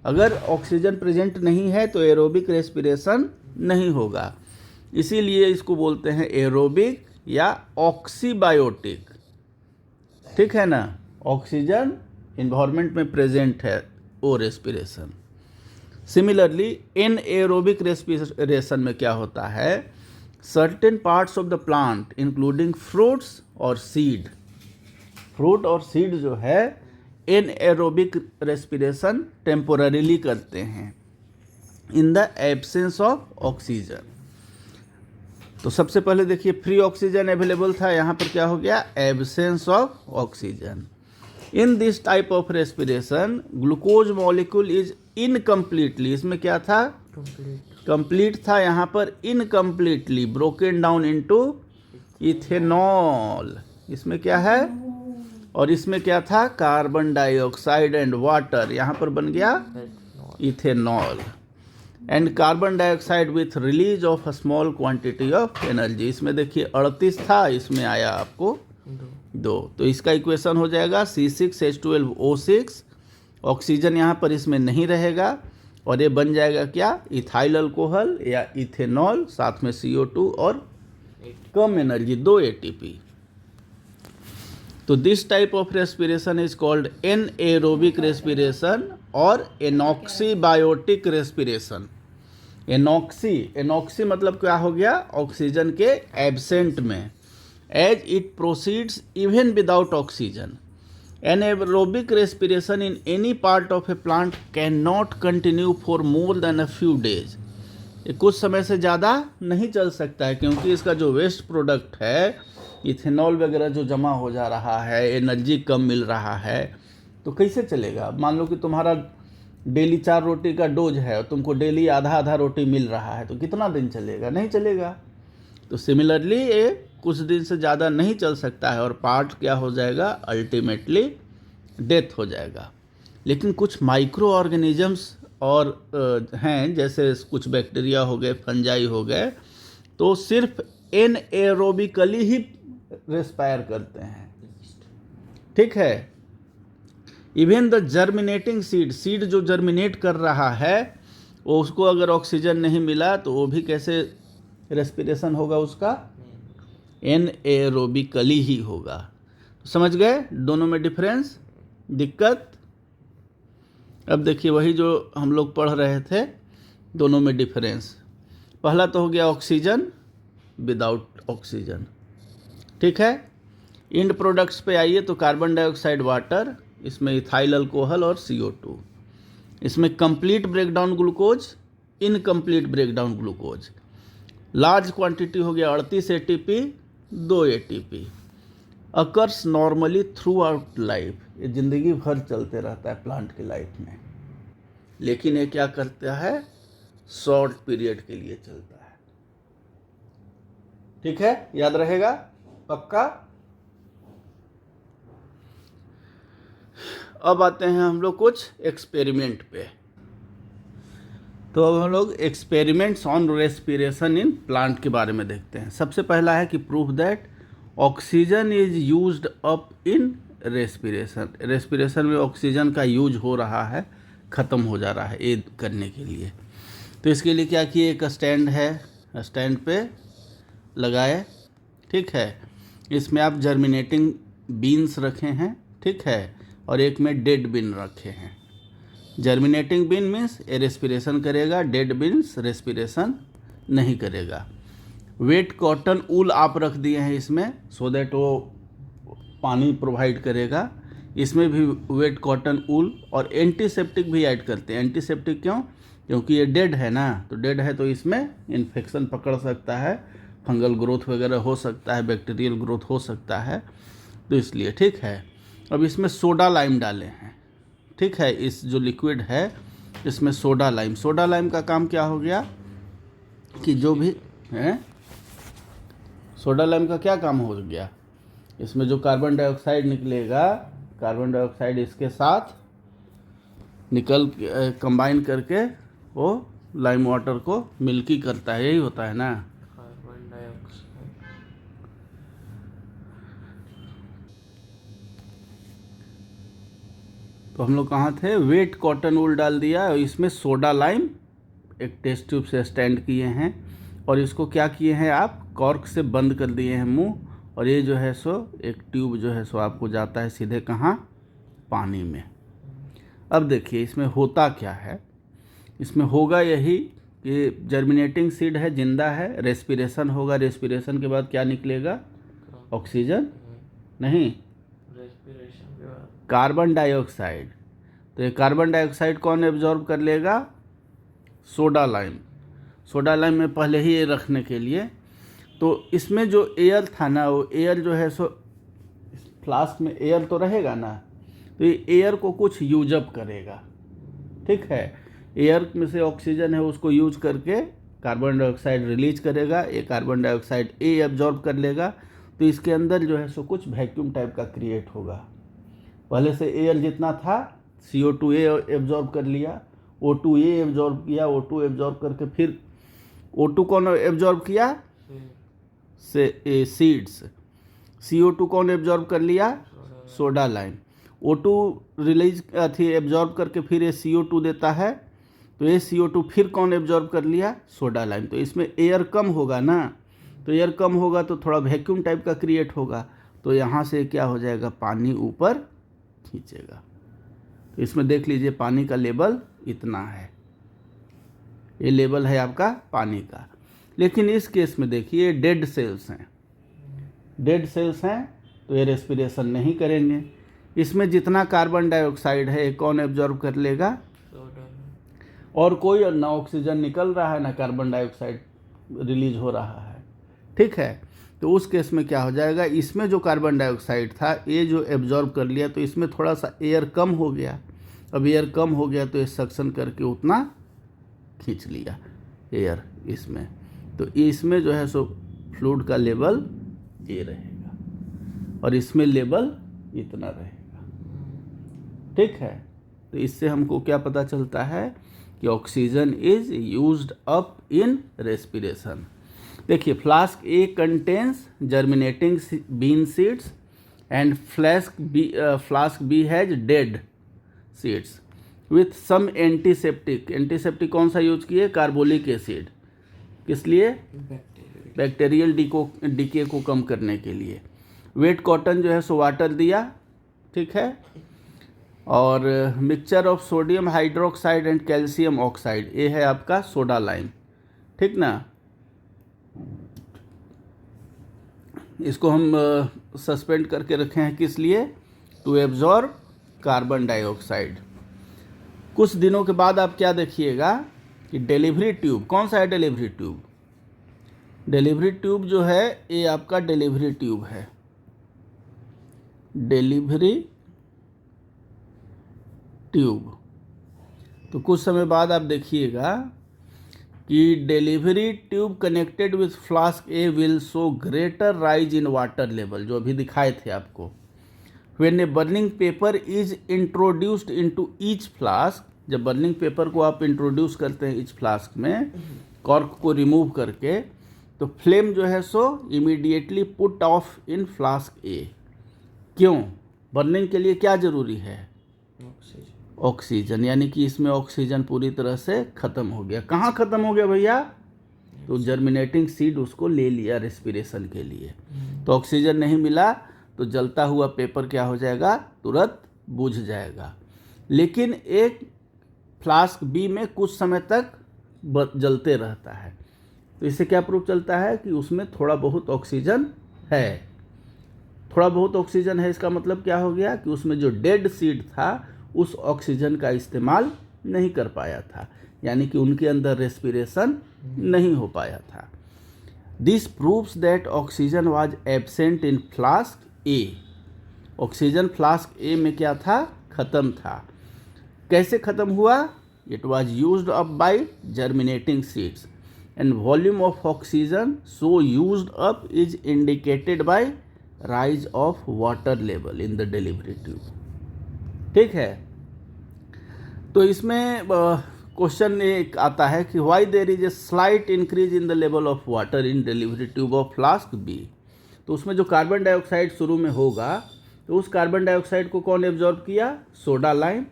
अगर ऑक्सीजन प्रेजेंट नहीं है तो एरोबिक रेस्पिरेशन नहीं होगा। इसीलिए इसको बोलते हैं एरोबिक या ऑक्सीबायोटिक। ठीक है ना, ऑक्सीजन इन्वायरमेंट में प्रेजेंट है वो रेस्पिरेशन। सिमिलरली एनएरोबिक रेस्पिरेशन में क्या होता है? Certain parts of the plant including fruits और सीड, फ्रूट और सीड जो है एनएरोबिक रेस्पिरेशन टेम्पोररीली करते हैं in the absence of oxygen. तो सबसे पहले देखिए फ्री ऑक्सीजन अवेलेबल था, यहाँ पर क्या हो गया? Absence of oxygen. In this type of respiration glucose molecule is incompletely, इसमें क्या था? कंप्लीट था, यहाँ पर incompletely broken down into ethanol. इसमें क्या है? और इसमें क्या था? कार्बन डाइऑक्साइड एंड वाटर, यहाँ पर बन गया ethanol. And carbon dioxide with release of a small quantity of energy. इसमें देखिए 38 था, इसमें आया आपको 2, तो इसका इक्वेशन हो जाएगा C6H12O6। ऑक्सीजन यहाँ पर इसमें नहीं रहेगा, और ये बन जाएगा क्या? इथाइल अल्कोहल या इथेनॉल, साथ में CO2 और कम एनर्जी 2 ATP। तो this type of respiration is called anaerobic respiration और एनॉक्सीबायोटिक रेस्पिरेशन। एनॉक्सी मतलब क्या हो गया? ऑक्सीजन के एब्सेंट में, as it proceeds even without oxygen. Anaerobic respiration in any part of a plant cannot continue for more than a few days. ये कुछ समय से ज़्यादा नहीं चल सकता है, क्योंकि इसका जो वेस्ट प्रोडक्ट है, इथेनॉल वगैरह जो जमा हो जा रहा है, एनर्जी कम मिल रहा है, तो कैसे चलेगा? मान लो कि तुम्हारा डेली 4 रोटी का डोज है और तुमको डेली आधा रोटी मिल रहा है, तो कितना दिन चलेगा? नहीं चलेगा। तो सिमिलरली ये कुछ दिन से ज़्यादा नहीं चल सकता है, और पार्ट क्या हो जाएगा? अल्टीमेटली डेथ हो जाएगा। लेकिन कुछ माइक्रो ऑर्गेनिजम्स और हैं, जैसे कुछ बैक्टीरिया हो गए, फंजाई हो गए, तो सिर्फ एनएरोबिकली ही रेस्पायर करते हैं। ठीक है, इवन द जर्मिनेटिंग सीड जो जर्मिनेट कर रहा है, वो उसको अगर ऑक्सीजन नहीं मिला तो वो भी कैसे रेस्पिरेशन होगा? उसका एनएरोबिकली ही होगा। तो समझ गए दोनों में डिफरेंस, दिक्कत? अब देखिए वही जो हम लोग पढ़ रहे थे, दोनों में डिफरेंस। पहला तो हो गया ऑक्सीजन विदाउट ऑक्सीजन। ठीक है, इंड प्रोडक्ट्स पे आइए तो कार्बन डाइऑक्साइड, वाटर, इसमें इथाइल अल्कोहल और CO2। इसमें complete breakdown glucose, incomplete breakdown glucose. Large quantity हो गया 38 ATP 2 ATP। Occurs normally through out life, ये ज़िंदगी भर चलते रहता है प्लांट की लाइफ में, लेकिन ये क्या करता है? शॉर्ट पीरियड के लिए चलता है। ठीक है, याद रहेगा पक्का? अब आते हैं हम लोग कुछ एक्सपेरिमेंट पे। तो अब हम लोग experiments on respiration in plant के बारे में देखते हैं। सबसे पहला है कि proof that oxygen is used up in respiration. Respiration में ऑक्सीजन का यूज हो रहा है, ख़त्म हो जा रहा है ये करने के लिए। तो इसके लिए क्या किए, एक स्टैंड है, स्टैंड पे लगाए, ठीक है। इसमें आप जर्मिनेटिंग बीन्स रखे हैं, ठीक है, और एक में डेड बीन रखे हैं। जर्मिनेटिंग बीन मीन्स ये रेस्पिरेशन करेगा, डेड बीन्स रेस्पिरेशन नहीं करेगा। वेट कॉटन ऊल आप रख दिए हैं इसमें, सो दैट वो पानी प्रोवाइड करेगा। इसमें भी वेट कॉटन ऊल और एंटीसेप्टिक भी ऐड करते हैं। एंटीसेप्टिक क्यों? क्योंकि ये डेड है ना, तो डेड है तो इसमें इन्फेक्शन पकड़ सकता है, फंगल ग्रोथ वगैरह हो सकता है, बैक्टीरियल ग्रोथ हो सकता है, तो इसलिए, ठीक है। अब इसमें सोडा लाइम डाले हैं, ठीक है। इस जो लिक्विड है इसमें सोडा लाइम का काम क्या हो गया कि जो भी है, सोडा लाइम का क्या काम हो गया, इसमें जो कार्बन डाइऑक्साइड निकलेगा, कार्बन डाइऑक्साइड इसके साथ कंबाइन करके वो लाइम वाटर को मिल्की करता है, यही होता है ना। Carbon dioxide. तो हम लोग कहाँ थे, वेट कॉटन वूल डाल दिया और इसमें सोडा लाइम एक टेस्ट ट्यूब से स्टैंड किए हैं और इसको क्या किए हैं आप, कॉर्क से बंद कर दिए हैं मुंह, और ये जो है सो एक ट्यूब जो है सो आपको जाता है सीधे कहाँ, पानी में। अब देखिए इसमें होता क्या है, इसमें होगा यही कि जर्मिनेटिंग सीड है, जिंदा है, रेस्पिरेशन होगा, रेस्पिरेशन के बाद क्या निकलेगा, ऑक्सीजन नहीं, रेस्पिरेशन के बाद कार्बन डाइऑक्साइड। तो ये कार्बन डाइऑक्साइड कौन एब्जॉर्ब कर लेगा, सोडा लाइम में पहले ही ये रखने के लिए। तो इसमें जो एयर था ना, वो एयर जो है सो फ्लास्क में एयर तो रहेगा ना, तो ये एयर को कुछ यूज अप करेगा, ठीक है। एयर में से ऑक्सीजन है उसको यूज करके कार्बन डाइऑक्साइड रिलीज करेगा, ये कार्बन डाइऑक्साइड ए एब्जॉर्ब कर लेगा। तो इसके अंदर जो है सो कुछ वैक्यूम टाइप का क्रिएट होगा। पहले से एयर जितना था CO2 एब्जॉर्ब कर लिया, O2 एब्जॉर्ब किया, O2 एब्जॉर्ब करके फिर O2 कौन एब्जॉर्ब किया, से सीड्स। CO2 कौन एब्जॉर्ब कर लिया, सोडा लाइम। O2 रिलीज थी एब्जॉर्ब करके फिर ये CO2 देता है, तो ये CO2 फिर कौन एब्जॉर्ब कर लिया, सोडा लाइम। तो इसमें एयर कम होगा ना, तो एयर कम होगा तो थोड़ा वैक्यूम टाइप का क्रिएट होगा, तो यहाँ से क्या हो जाएगा, पानी ऊपर खींचेगा। तो इसमें देख लीजिए पानी का लेवल इतना है, ये लेवल है आपका पानी का। लेकिन इस केस में देखिए डेड सेल्स हैं, तो ये रेस्पिरेशन नहीं करेंगे। इसमें जितना कार्बन डाइऑक्साइड है कौन एब्जॉर्ब कर लेगा, और कोई ना ऑक्सीजन निकल रहा है ना कार्बन डाइऑक्साइड रिलीज हो रहा है, ठीक है। तो उस केस में क्या हो जाएगा, इसमें जो कार्बन डाइऑक्साइड था ये जो एब्जॉर्ब कर लिया, तो इसमें थोड़ा सा एयर कम हो गया। अब एयर कम हो गया तो ये सक्शन करके उतना खींच लिया एयर इसमें, तो इसमें जो है सो फ्लूइड का लेवल ये रहेगा और इसमें लेवल इतना रहेगा, ठीक है। तो इससे हमको क्या पता चलता है कि oxygen is used up in respiration. देखिए flask A contains germinating bean seeds and flask B has dead seeds with some antiseptic. Antiseptic कौन सा यूज किए, कार्बोलिक एसिड, किस लिए, बैक्टीरियल डीके को कम करने के लिए। वेट कॉटन जो है सो वाटर दिया, ठीक है, और mixture of sodium hydroxide and calcium oxide, ये है आपका सोडा लाइम, ठीक ना। इसको हम सस्पेंड करके रखे हैं किस लिए, टू एब्जॉर्ब कार्बन डाइऑक्साइड। कुछ दिनों के बाद आप क्या देखिएगा कि डिलीवरी ट्यूब, कौन सा है डिलीवरी ट्यूब, डिलीवरी ट्यूब जो है ये आपका डिलीवरी ट्यूब है, डिलीवरी ट्यूब। तो कुछ समय बाद आप देखिएगा कि delivery tube connected with flask A will show greater rise in water level, जो अभी दिखाए थे आपको। When a burning paper is introduced into each flask, जब बर्निंग पेपर को आप इंट्रोड्यूस करते हैं ईच फ्लास्क में, कॉर्क को रिमूव करके, तो फ्लेम जो है सो immediately put off in flask A. क्यों? बर्निंग के लिए क्या जरूरी है? ऑक्सीजन। ऑक्सीजन, यानी कि इसमें ऑक्सीजन पूरी तरह से खत्म हो गया। कहाँ खत्म हो गया भैया? तो जर्मिनेटिंग सीड उसको ले लिया रेस्पिरेशन के लिए, तो ऑक्सीजन नहीं मिला तो जलता हुआ पेपर क्या हो जाएगा? तुरंत बुझ जाएगा। लेकिन एक फ्लास्क बी में कुछ समय तक जलते रहता है, तो इससे क्या प्रूफ चलता है कि उसमें थोड़ा बहुत ऑक्सीजन है। थोड़ा बहुत ऑक्सीजन है, इसका मतलब क्या हो गया कि उसमें जो डेड सीड था उस ऑक्सीजन का इस्तेमाल नहीं कर पाया था, यानी कि उनके अंदर रेस्पिरेशन नहीं हो पाया था। This proves that oxygen was absent in flask A. Oxygen flask A में क्या था? खत्म था। कैसे खत्म हुआ? It was used up by germinating seeds and volume of oxygen so used up is indicated by rise of water level in the delivery tube. ठीक है, तो इसमें क्वेश्चन एक आता है कि why there is a slight increase in the level of water in delivery tube of flask B. तो उसमें जो कार्बन डाइऑक्साइड शुरू में होगा, तो उस कार्बन डाइऑक्साइड को कौन एब्जॉर्ब किया? Soda lime.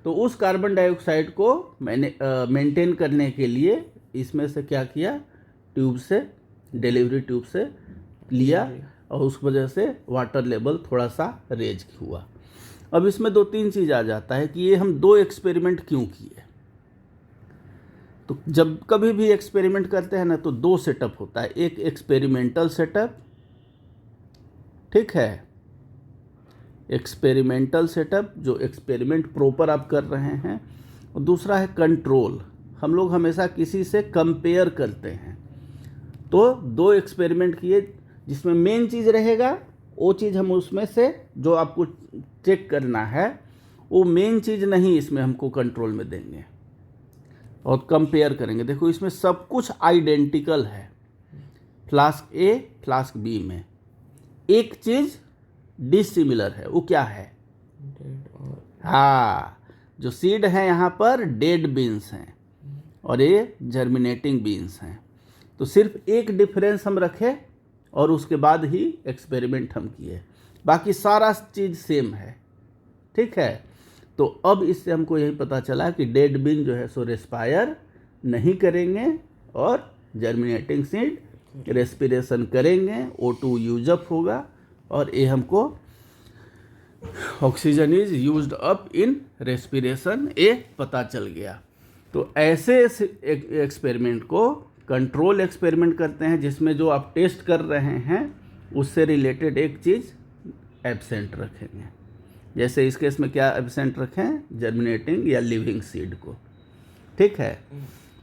तो उस कार्बन डाइऑक्साइड को मैंने मेंटेन करने के लिए इसमें से क्या किया? ट्यूब से, डिलीवरी ट्यूब से लिया, और उस वजह से वाटर लेवल थोड़ा सा रेज हुआ। अब इसमें दो तीन चीज़ आ जाता है कि ये हम दो एक्सपेरिमेंट क्यों किए। तो जब कभी भी एक्सपेरिमेंट करते हैं ना, तो दो सेटअप होता है। एक एक्सपेरिमेंटल सेटअप, ठीक है, एक्सपेरिमेंटल सेटअप जो एक्सपेरिमेंट प्रॉपर आप कर रहे हैं, और दूसरा है कंट्रोल। हम लोग हमेशा किसी से कंपेयर करते हैं। तो दो एक्सपेरिमेंट किए, जिसमें मेन चीज़ रहेगा वो चीज़ हम उसमें से जो आपको चेक करना है, वो मेन चीज़ नहीं इसमें हमको कंट्रोल में देंगे और कंपेयर करेंगे। देखो इसमें सब कुछ आइडेंटिकल है, फ्लास्क ए फ्लास्क बी में। एक चीज़ डिसिमिलर है, वो क्या है? हाँ, जो सीड है यहाँ पर डेड बीन्स हैं और ये जर्मिनेटिंग बीन्स हैं। तो सिर्फ एक डिफरेंस हम रखे और उसके बाद ही एक्सपेरिमेंट हम किए, बाकी सारा चीज़ सेम है। ठीक है, तो अब इससे हमको यही पता चला कि डेड बीन जो है सो रेस्पायर नहीं करेंगे और जर्मिनेटिंग सीड रेस्पिरेशन करेंगे, O2 यूज अप होगा और ये हमको oxygen is used up in respiration, ये पता चल गया। तो ऐसे एक्सपेरिमेंट को कंट्रोल एक्सपेरिमेंट करते हैं, जिसमें जो आप टेस्ट कर रहे हैं उससे रिलेटेड एक चीज़ एब्सेंट रखेंगे। जैसे इस केस में क्या एब्सेंट रखें? जर्मिनेटिंग या लिविंग सीड को। ठीक है,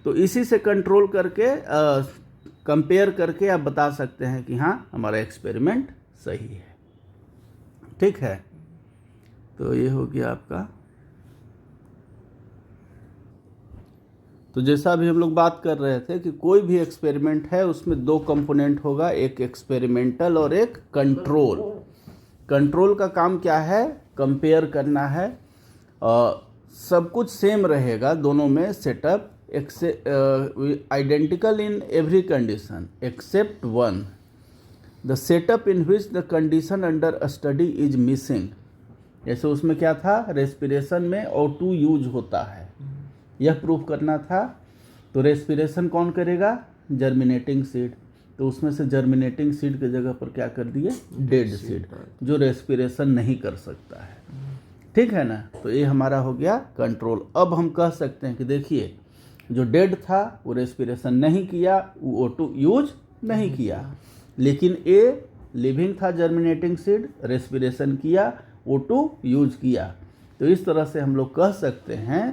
तो इसी से कंट्रोल करके कंपेयर करके आप बता सकते हैं कि हाँ हमारा एक्सपेरिमेंट सही है। ठीक है, तो ये हो गया आपका। तो जैसा अभी हम लोग बात कर रहे थे कि कोई भी एक्सपेरिमेंट है उसमें दो कंपोनेंट होगा, एक एक्सपेरिमेंटल और एक कंट्रोल। कंट्रोल का काम क्या है? कंपेयर करना है। सब कुछ सेम रहेगा दोनों में, setup identical in every condition except one, the setup in which the condition under a study is missing. जैसे उसमें क्या था? रेस्पिरेशन में O2 यूज होता है, यह प्रूफ करना था। तो रेस्पिरेशन कौन करेगा? Germinating seed. तो उसमें से जर्मिनेटिंग सीड की जगह पर क्या कर दिए? डेड सीड, जो रेस्पिरेशन नहीं कर सकता है। ठीक है ना, तो ये हमारा हो गया कंट्रोल। अब हम कह सकते हैं कि देखिए जो डेड था वो रेस्पिरेशन नहीं किया, वो O2 यूज नहीं किया, लेकिन ए लिविंग था जर्मिनेटिंग सीड, रेस्पिरेशन किया, O2 यूज किया। तो इस तरह से हम लोग कह सकते हैं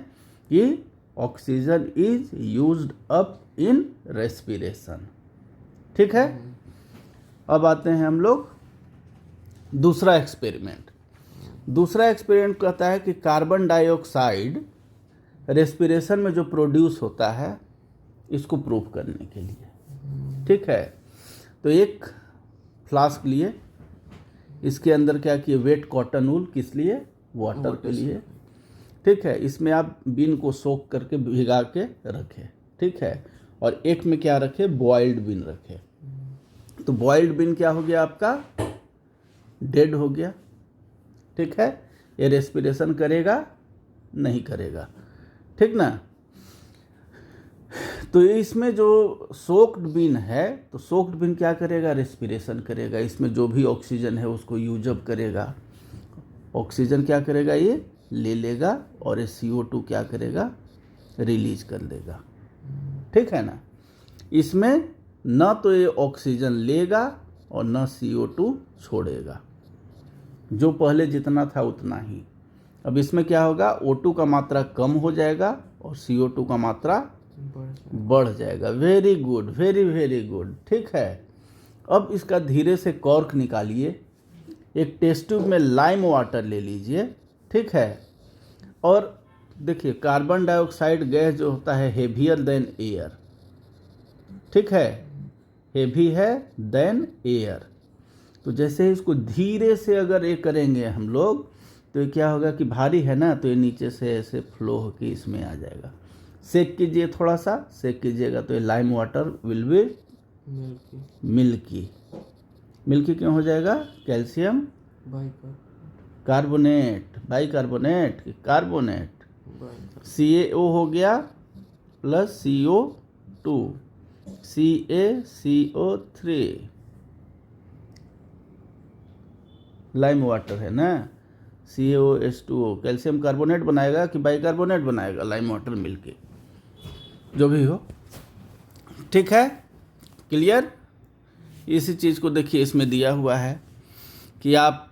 कि oxygen is used up in respiration. ठीक है, अब आते हैं हम लोग दूसरा एक्सपेरिमेंट। दूसरा एक्सपेरिमेंट कहता है कि कार्बन डाइऑक्साइड रेस्पिरेशन में जो प्रोड्यूस होता है इसको प्रूव करने के लिए। ठीक है, तो एक फ्लास्क लिए, इसके अंदर क्या किए, वेट कॉटन वूल, किस लिए, वाटर के लिए। ठीक है, इसमें आप बीन को सोक करके भिगा के रखें। ठीक है, और एक में क्या रखे, बॉइल्ड बीन रखे। तो बॉइल्ड बीन क्या हो गया आपका, डेड हो गया। ठीक है, ये रेस्पिरेशन करेगा नहीं करेगा, ठीक ना। तो इसमें जो सोक्ड बीन है, तो सोक्ड बीन क्या करेगा, रेस्पिरेशन करेगा, इसमें जो भी ऑक्सीजन है उसको यूज अप करेगा, ऑक्सीजन क्या करेगा, ये ले लेगा, और ये CO2 क्या करेगा, रिलीज कर देगा। ठीक है ना, इसमें न तो ये ऑक्सीजन लेगा और न CO2 छोड़ेगा, जो पहले जितना था उतना ही। अब इसमें क्या होगा, O2 का मात्रा कम हो जाएगा और CO2 का मात्रा बढ़ जाएगा। Very good, very very good. ठीक है, अब इसका धीरे से कॉर्क निकालिए, एक टेस्ट ट्यूब में लाइम वाटर ले लीजिए। ठीक है, और देखिए कार्बन डाइऑक्साइड गैस जो होता है हेवियर देन एयर। ठीक है, हेवी है देन एयर। तो जैसे इसको धीरे से अगर ये करेंगे हम लोग, तो ये क्या होगा कि भारी है ना, तो ये नीचे से ऐसे फ्लो होके इसमें आ जाएगा। सेक कीजिए, थोड़ा सा सेक कीजिएगा, तो ये lime water will be milky. Milky क्यों हो जाएगा, calcium carbonate, bicarbonate, carbonate, CaO हो गया plus CO2, CaCO3, lime water है ना, CaOH2O, कैल्शियम कार्बोनेट बनाएगा कि बाइकार्बोनेट बनाएगा, लाइम वाटर मिलके, जो भी हो। ठीक है, क्लियर। इसी चीज़ को देखिए, इसमें दिया हुआ है कि आप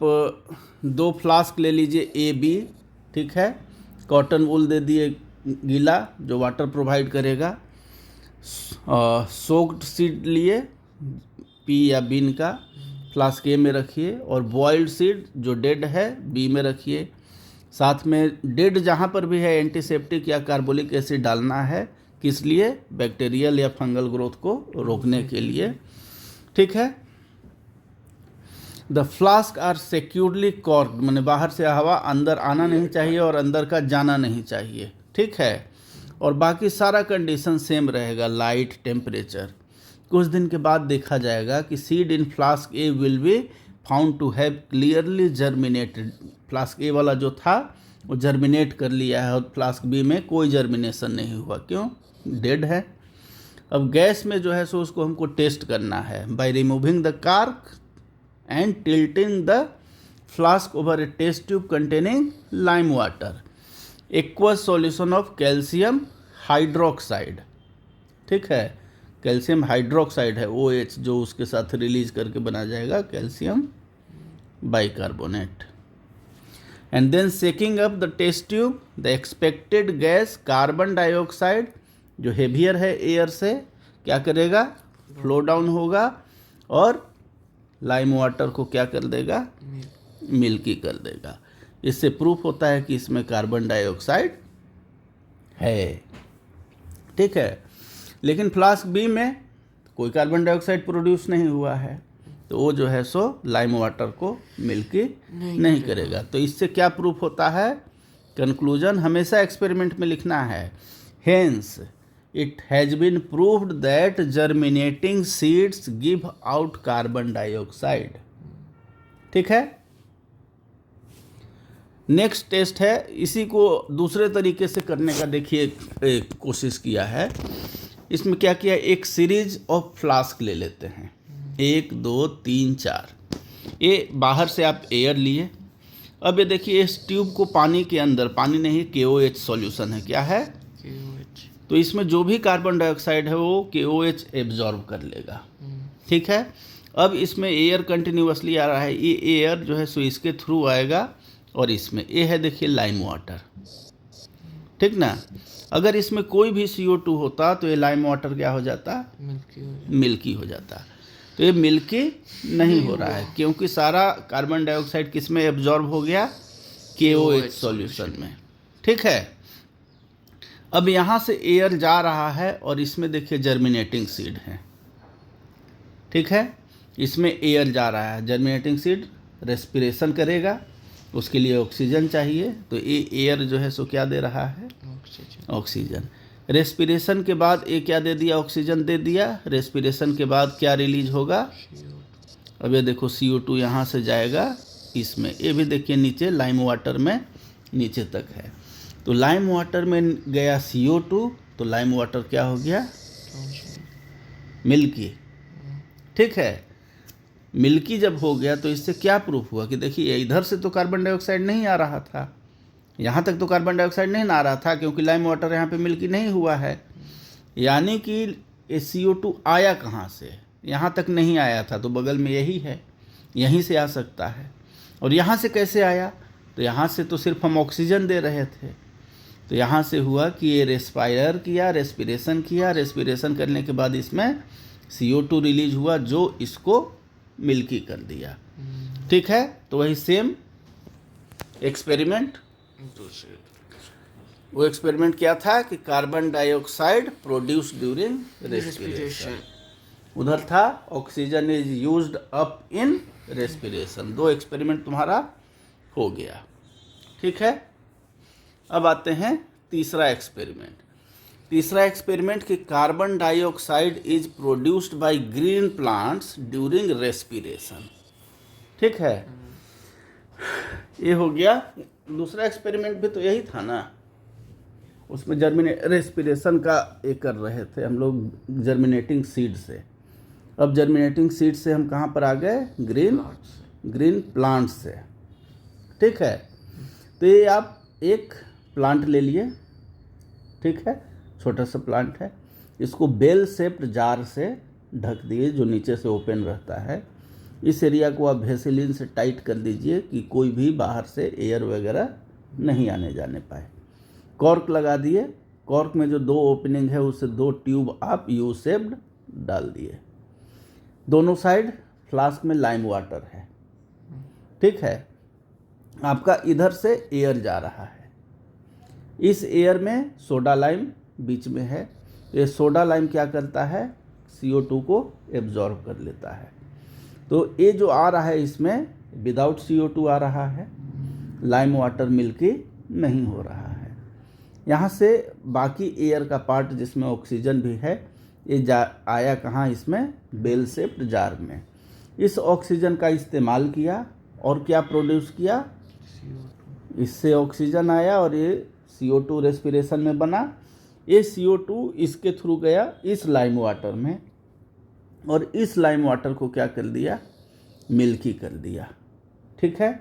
2 फ्लास्क ले लीजिए AB। ठीक है, कॉटन वूल दे दिए गीला, जो वाटर प्रोवाइड करेगा। सोक्ड सीड लिए P या बीन का, फ्लास्क A में रखिए, और बॉइल्ड सीड जो डेड है B में रखिए। साथ में डेड जहाँ पर भी है एंटीसेप्टिक या कार्बोलिक एसिड डालना है, किस लिए, बैक्टीरियल या फंगल ग्रोथ को रोकने के लिए। ठीक है, द फ्लास्क आर सिक्योरली कॉर्क्ड, मैंने बाहर से हवा अंदर आना नहीं चाहिए और अंदर का जाना नहीं चाहिए। ठीक है, और बाकी सारा कंडीशन सेम रहेगा, लाइट, टेम्परेचर। कुछ दिन के बाद देखा जाएगा कि seed in flask A will be found to have clearly germinated. Flask A वाला जो था वो जर्मिनेट कर लिया है, और फ्लास्क B में कोई जर्मिनेशन नहीं हुआ। क्यों, डेड है। अब गैस में जो है सो उसको हमको टेस्ट करना है by removing the cork and tilting the flask over a test tube containing lime water, aqueous solution of calcium hydroxide. ठीक है, कैल्शियम हाइड्रोक्साइड है OH, जो उसके साथ रिलीज करके बना जाएगा calcium bicarbonate. And then shaking up the test tube, the expected gas carbon dioxide जो हेवियर है एयर से, क्या करेगा, फ्लो डाउन होगा, और लाइम वाटर को क्या कर देगा, मिल्की कर देगा। इससे प्रूफ होता है कि इसमें कार्बन डाइऑक्साइड है। ठीक है, लेकिन फ्लास्क B में कोई कार्बन डाइऑक्साइड प्रोड्यूस नहीं हुआ है, तो वो जो है सो लाइम वाटर को मिल्की नहीं करेगा। तो इससे क्या प्रूफ होता है, कंक्लूजन हमेशा एक्सपेरिमेंट में लिखना है। Hence it has been proved that germinating seeds give out carbon dioxide. ठीक है, नेक्स्ट टेस्ट है, इसी को दूसरे तरीके से करने का देखिए कोशिश किया है। इसमें क्या किया, एक सीरीज ऑफ फ्लास्क ले लेते हैं, 1 2 3 4। ये बाहर से आप एयर लिए। अब ये देखिए, इस ट्यूब को पानी के अंदर, पानी नहीं KOH सॉल्यूशन है, क्या है, KOH। तो इसमें जो भी कार्बन डाइऑक्साइड है वो KOH एब्जॉर्ब कर लेगा। ठीक है, अब इसमें एयर कंटिन्यूसली आ रहा है, ये एयर जो है सो इसके थ्रू आएगा, और इसमें ये है देखिए लाइम वाटर। ठीक ना, अगर इसमें कोई भी CO2 होता तो ये लाइम वाटर क्या हो जाता, मिल्की हो जाता। तो ये मिल्की नहीं हो रहा है, क्योंकि सारा कार्बन डाइऑक्साइड किस में एब्जॉर्ब हो गया, KOH सॉल्यूशन में। ठीक है, अब यहाँ से एयर जा रहा है, और इसमें देखिए जर्मिनेटिंग सीड है। ठीक है, इसमें एयर जा रहा है, जर्मिनेटिंग सीड रेस्पिरेशन करेगा, उसके लिए ऑक्सीजन चाहिए, तो ये एयर जो है सो क्या दे रहा है, ऑक्सीजन। ऑक्सीजन। रेस्पिरेशन के बाद ये क्या दे दिया, ऑक्सीजन दे दिया। रेस्पिरेशन के बाद क्या रिलीज होगा, अब ये देखो CO2 यहाँ से जाएगा इसमें, ये भी देखिए नीचे लाइम वाटर में नीचे तक है, तो लाइम वाटर में गया CO2, तो लाइम वाटर क्या हो गया, मिल्की। ठीक है, मिल्की जब हो गया तो इससे क्या प्रूफ हुआ कि देखिए इधर से तो कार्बन डाइऑक्साइड नहीं आ रहा था, यहाँ तक तो कार्बन डाइऑक्साइड नहीं आ रहा था क्योंकि लाइम वाटर यहाँ पे मिल्की नहीं हुआ है, यानी कि ये CO2 आया कहाँ से, यहाँ तक नहीं आया था, तो बगल में यही है, यहीं से आ सकता है। और यहाँ से कैसे आया, तो यहाँ से तो सिर्फ हम ऑक्सीजन दे रहे थे, तो यहाँ से हुआ कि ये रेस्पायर किया, रेस्पिरेशन किया, रेस्पिरेशन करने के बाद इसमें CO2 रिलीज हुआ जो इसको मिल्की कर दिया। ठीक है, तो वही सेम एक्सपेरिमेंट, वो एक्सपेरिमेंट क्या था कि carbon dioxide produce during respiration, उधर था oxygen is used up in respiration. दो एक्सपेरिमेंट तुम्हारा हो गया। ठीक है, अब आते हैं तीसरा एक्सपेरिमेंट। तीसरा एक्सपेरिमेंट कि carbon dioxide is produced by green plants during respiration. ठीक है, ये हो गया। दूसरा एक्सपेरिमेंट भी तो यही था ना, उसमें रेस्पिरेशन का ये कर रहे थे हम लोग जर्मिनेटिंग सीड से। अब जर्मिनेटिंग सीड से हम कहाँ पर आ गए, ग्रीन प्लांट से। ठीक है, तो ये आप एक प्लांट ले लिए, ठीक है, छोटा सा प्लांट है, इसको बेल शेप्ड जार से ढक दिए जो नीचे से ओपन रहता है। इस एरिया को आप वेसेलिन से टाइट कर दीजिए कि कोई भी बाहर से एयर वगैरह नहीं आने जाने पाए। कॉर्क लगा दिए, कॉर्क में जो दो ओपनिंग है उससे दो ट्यूब आप यू शेप्ड डाल दिए। दोनों साइड फ्लास्क में लाइम वाटर है। ठीक है, आपका इधर से एयर जा रहा है, इस एयर में सोडा लाइम बीच में है। ये सोडा लाइम क्या करता है, CO2 को एब्जॉर्ब कर लेता है। तो ये जो आ रहा है इसमें विदाउट CO2 आ रहा है, लाइम वाटर मिलके नहीं हो रहा है। यहाँ से बाकी एयर का पार्ट जिसमें ऑक्सीजन भी है ये आया कहाँ, इसमें बेल शेप्ड जार में। इस ऑक्सीजन का इस्तेमाल किया और क्या प्रोड्यूस किया, इससे ऑक्सीजन आया और ये CO2 रेस्पिरेशन में बना। ये CO2 इसके थ्रू गया इस लाइम वाटर में और इस लाइम वाटर को क्या कर दिया, मिल्की कर दिया। ठीक है,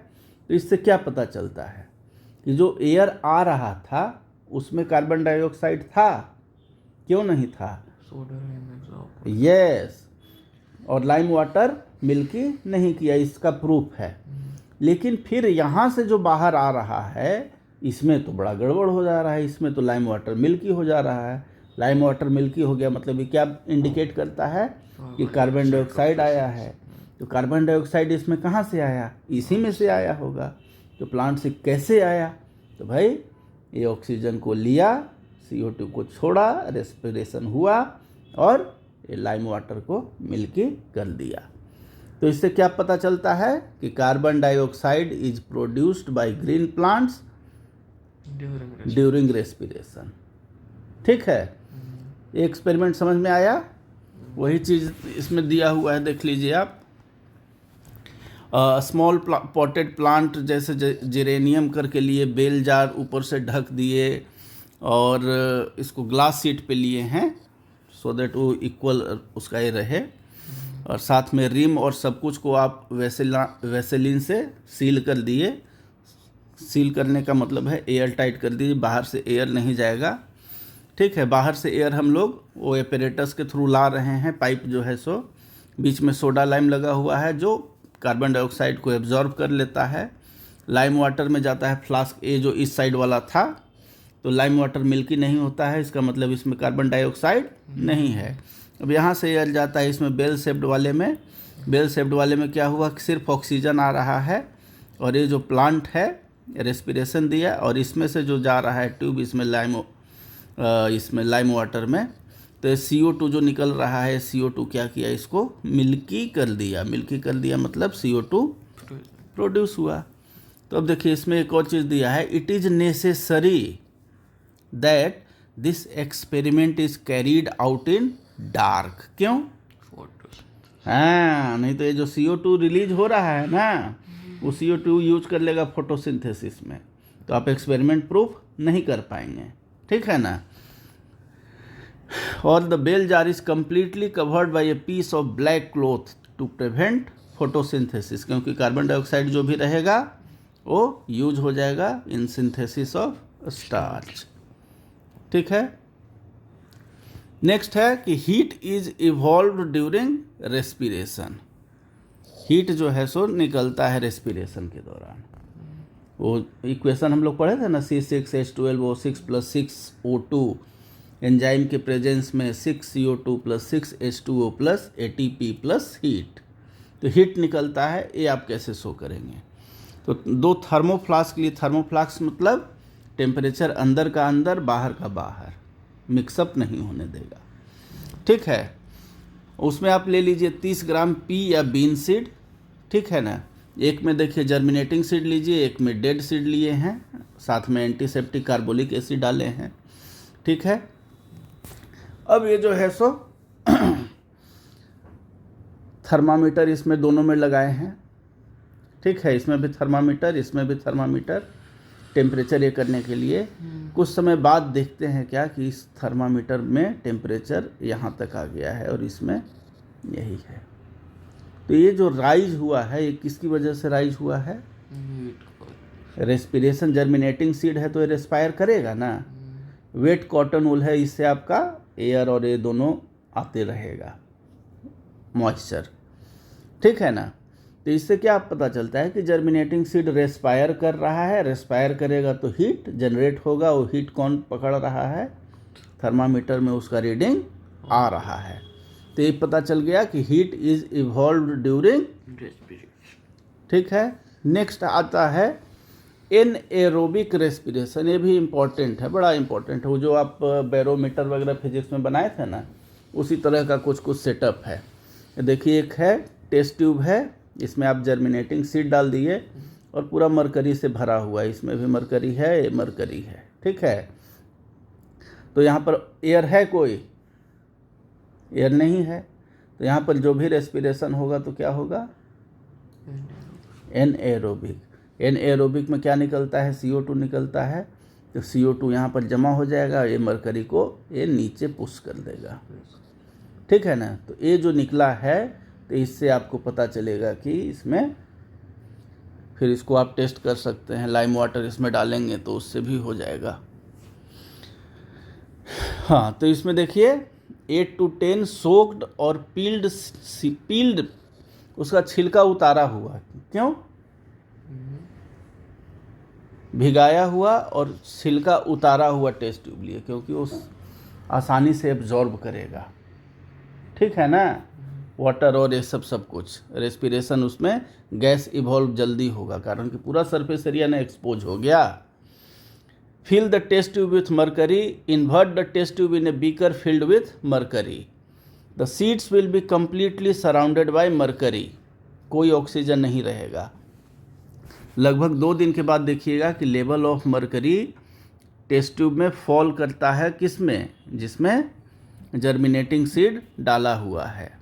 तो इससे क्या पता चलता है कि जो एयर आ रहा था उसमें कार्बन डाइऑक्साइड था, क्यों नहीं था, यस, और लाइम वाटर मिल्की नहीं किया, इसका प्रूफ है। लेकिन फिर यहाँ से जो बाहर आ रहा है इसमें तो बड़ा गड़बड़ हो जा रहा है, इसमें तो लाइम वाटर मिल्की हो जा रहा है। लाइम वाटर मिल्की हो गया मतलब ये क्या इंडिकेट करता है कि कार्बन डाइऑक्साइड आया है। तो कार्बन डाइऑक्साइड इसमें कहाँ से आया, इसी में से आया होगा। तो प्लांट से कैसे आया, तो भाई ये ऑक्सीजन को लिया, CO2 को छोड़ा, रेस्पिरेशन हुआ और ये लाइम वाटर को मिल्की कर दिया। तो इससे क्या पता चलता है कि carbon dioxide is produced by green plants during respiration. ठीक है, ये एक्सपेरिमेंट समझ में आया। वही चीज़ इसमें दिया हुआ है, देख लीजिए आप। स्मॉल पॉटेड प्लांट जैसे जेरेनियम करके लिए बेल जार ऊपर से ढक दिए और इसको ग्लास शीट पे लिए हैं सो दैट वो इक्वल उसका ये रहे, और साथ में रिम और सब कुछ को आप वेसेलिन से सील कर दिए। सील करने का मतलब है एयर टाइट कर दीजिए, बाहर से एयर नहीं जाएगा। ठीक है, बाहर से एयर हम लोग वो एपरेटस के थ्रू ला रहे हैं, पाइप जो है सो बीच में सोडा लाइम लगा हुआ है जो कार्बन डाइऑक्साइड को एब्जॉर्ब कर लेता है। लाइम वाटर में जाता है फ्लास्क ए जो इस साइड वाला था, तो लाइम वाटर मिल्की नहीं होता है, इसका मतलब इसमें कार्बन डाइऑक्साइड नहीं है। अब यहाँ से एयर जाता है इसमें बेल शेप्ड वाले में। बेल शेप्ड वाले में क्या हुआ, सिर्फ ऑक्सीजन आ रहा है और ये जो प्लांट है रेस्पिरेशन दिया, और इसमें से जो जा रहा है ट्यूब इसमें लाइम वाटर में, तो CO2 जो निकल रहा है, CO2 क्या किया, इसको मिल्की कर दिया। मिल्की कर दिया मतलब CO2 प्रोड्यूस हुआ। तो अब देखिए इसमें एक और चीज़ दिया है, it is necessary that this experiment is carried out in dark. क्यों? हाँ, नहीं तो ये जो CO2 रिलीज हो रहा है ना, वो CO2 यूज कर लेगा फोटोसिंथेसिस में, तो आप एक्सपेरिमेंट प्रूफ नहीं कर पाएंगे, ठीक है ना। और the bell jar is completely covered by a piece of black cloth to prevent photosynthesis, क्योंकि कार्बन डाइऑक्साइड जो भी रहेगा वो यूज हो जाएगा इन सिंथेसिस ऑफ स्टार्च, ठीक है। नेक्स्ट है कि heat is evolve during respiration. Heat जो है सो निकलता है रेस्पिरेशन के दौरान। वो इक्वेशन हम लोग पढ़े थे ना, C6H12O6 + 6O2 एंजाइम के प्रेजेंस में 6CO2 + 6H2O + ATP + हीट। तो हीट निकलता है, ये आप कैसे शो करेंगे? तो दो थर्मोफ्लास्क के लिए, थर्मोफ्लास्क मतलब टेम्परेचर अंदर का अंदर बाहर का बाहर, मिक्सअप नहीं होने देगा, ठीक है। उसमें आप ले लीजिए 30 ग्राम पी या बीन सीड, ठीक है ना। एक में देखिए जर्मिनेटिंग सीड लीजिए, एक में डेड सीड लिए हैं, साथ में एंटीसेप्टिक कार्बोलिक एसिड डाले हैं, ठीक है। अब ये जो है सो थर्मामीटर इसमें दोनों में लगाए हैं, ठीक है। इसमें भी थर्मामीटर, इसमें भी थर्मामीटर, टेम्परेचर ये करने के लिए। कुछ समय बाद देखते हैं क्या कि इस थर्मामीटर में टेम्परेचर यहाँ तक आ गया है और इसमें यही है। तो ये जो राइज हुआ है, ये किसकी वजह से राइज हुआ है? रेस्पिरेशन। जर्मिनेटिंग सीड है तो ये रेस्पायर करेगा ना। वेट कॉटन वूल है, इससे आपका एयर और ये दोनों आते रहेगा, मॉइस्चर, ठीक है ना। तो इससे क्या पता चलता है कि जर्मिनेटिंग सीड रेस्पायर कर रहा है। रेस्पायर करेगा तो हीट जनरेट होगा, वो हीट कौन पकड़ रहा है? थर्मामीटर में उसका रीडिंग आ रहा है। तो ये पता चल गया कि heat is evolve during respiration, ठीक है। नेक्स्ट आता है एनएरोबिक रेस्पिरेशन। ये भी इम्पॉर्टेंट है, बड़ा इम्पॉर्टेंट है। वो जो आप बैरोमीटर वगैरह फिजिक्स में बनाए थे ना, उसी तरह का कुछ सेटअप है। देखिए एक है टेस्ट ट्यूब है, इसमें आप जर्मिनेटिंग सीड डाल दिए और पूरा मरकरी से भरा हुआ है। इसमें भी मरकरी है, ये मरकरी है, ठीक है। तो यहाँ पर एयर है, कोई एयर नहीं है, तो यहाँ पर जो भी रेस्पिरेशन होगा तो क्या होगा? एनएरोबिक। एनएरोबिक में क्या निकलता है? CO2 निकलता है। तो CO2 यहाँ पर जमा हो जाएगा, ये मरकरी को ये नीचे पुश कर देगा, ठीक है ना। तो ये जो निकला है, तो इससे आपको पता चलेगा कि इसमें, फिर इसको आप टेस्ट कर सकते हैं, लाइम वाटर इसमें डालेंगे तो उससे भी हो जाएगा। हाँ, तो इसमें देखिए 8 to 10 सोक्ड और पील्ड उसका छिलका उतारा हुआ। क्यों? भिगाया हुआ और छिलका उतारा हुआ टेस्ट ट्यूब लिए, क्योंकि वो आसानी से एब्जॉर्ब करेगा, ठीक है ना। वाटर और ये सब कुछ, रेस्पिरेशन उसमें गैस इवॉल्व जल्दी होगा, कारण कि पूरा सरफेस एरिया ना एक्सपोज हो गया। Fill the test tube with mercury, invert the test tube in a beaker filled with mercury. The seeds will be completely surrounded by mercury. कोई ऑक्सीजन नहीं रहेगा। लगभग 2 दिन के बाद देखिएगा कि level of mercury test tube में फॉल करता है, किसमें? जिसमें जर्मिनेटिंग सीड डाला हुआ है।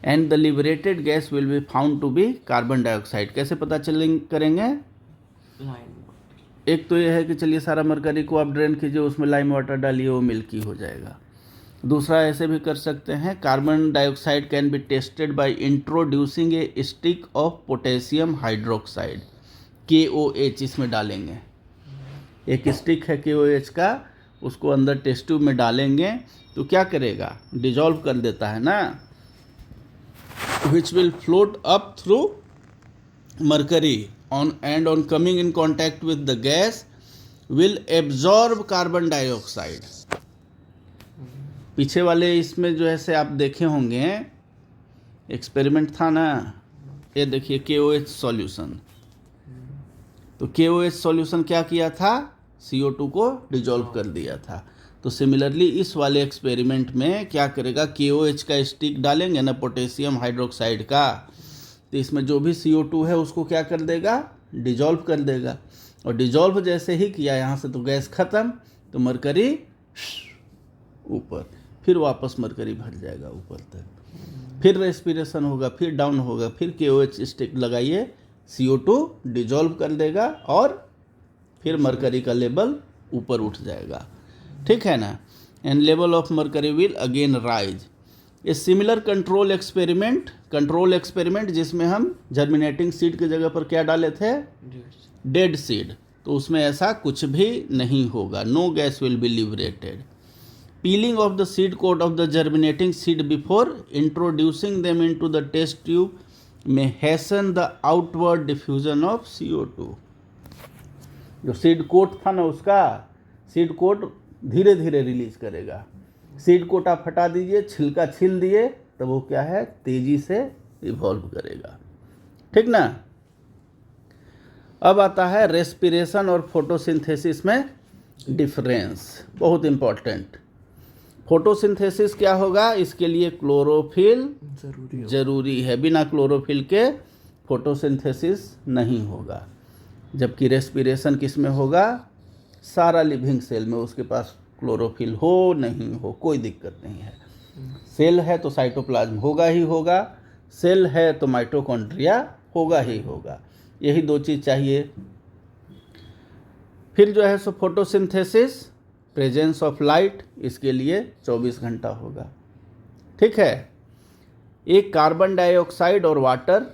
And the liberated gas will be found to be carbon dioxide. कैसे पता करेंगे? एक तो यह है कि चलिए सारा मरकरी को आप ड्रेन कीजिए, उसमें लाइम वाटर डालिए, वो मिल्की हो जाएगा। दूसरा ऐसे भी कर सकते हैं, carbon dioxide can be tested by introducing A stick of potassium hydroxide, KOH इसमें डालेंगे। एक स्टिक है KOH का, उसको अंदर टेस्ट ट्यूब में डालेंगे तो क्या करेगा? डिजॉल्व कर देता है ना, which will float up through mercury on coming in contact with the gas will absorb carbon dioxide। पीछे वाले इसमें जो ऐसे आप देखे होंगे एक्सपेरिमेंट था ना, ये देखिए KOH सॉल्यूशन। तो KOH सॉल्यूशन क्या किया था? CO2 को डिजॉल्व कर दिया था। तो सिमिलरली इस वाले एक्सपेरिमेंट में क्या करेगा? KOH का स्टिक डालेंगे ना पोटेशियम हाइड्रोक्साइड का, तो इसमें जो भी CO2 है उसको क्या कर देगा, डिजॉल्व कर देगा, और डिजॉल्व जैसे ही किया यहाँ से तो गैस खत्म, तो मरकरी ऊपर, फिर वापस मरकरी भर जाएगा ऊपर तक, फिर रेस्पिरेशन होगा, फिर डाउन होगा, फिर KOH स्टिक लगाइए, CO2 डिजॉल्व कर देगा और फिर मरकरी का लेवल ऊपर उठ जाएगा, ठीक है ना। And level of mercury will again rise. A similar control experiment जिसमें हम जर्मिनेटिंग सीड की जगह पर क्या डाले थे, डेड सीड, तो उसमें ऐसा कुछ भी नहीं होगा, no gas will be liberated. Peeling off the seed coat of the germinating seed before introducing them into the test tube में hastens the outward diffusion of CO2। जो सीड कोट था ना, उसका सीड कोट धीरे धीरे release करेगा। Seed coat आप हटा दीजिए, छिलका छील दिए, तो वो क्या है, तेजी से इवॉल्व करेगा, ठीक ना। अब आता है रेस्पिरेशन और फोटोसिंथेसिस में डिफरेंस, बहुत इंपॉर्टेंट। फोटोसिंथेसिस क्या होगा, इसके लिए क्लोरोफिल जरूरी है, बिना क्लोरोफिल के फोटोसिंथेसिस नहीं होगा। जबकि रेस्पिरेशन किस में होगा, सारा लिविंग सेल में, उसके पास क्लोरोफिल हो नहीं हो कोई दिक्कत नहीं है। सेल है तो साइटोप्लाज्म होगा ही होगा, सेल है तो माइटोकॉन्ड्रिया होगा ही होगा, यही दो चीज़ चाहिए। फिर जो है सो फोटोसिंथेसिस, प्रेजेंस ऑफ लाइट, इसके लिए 24 घंटा होगा, ठीक है। एक कार्बन डाइऑक्साइड और वाटर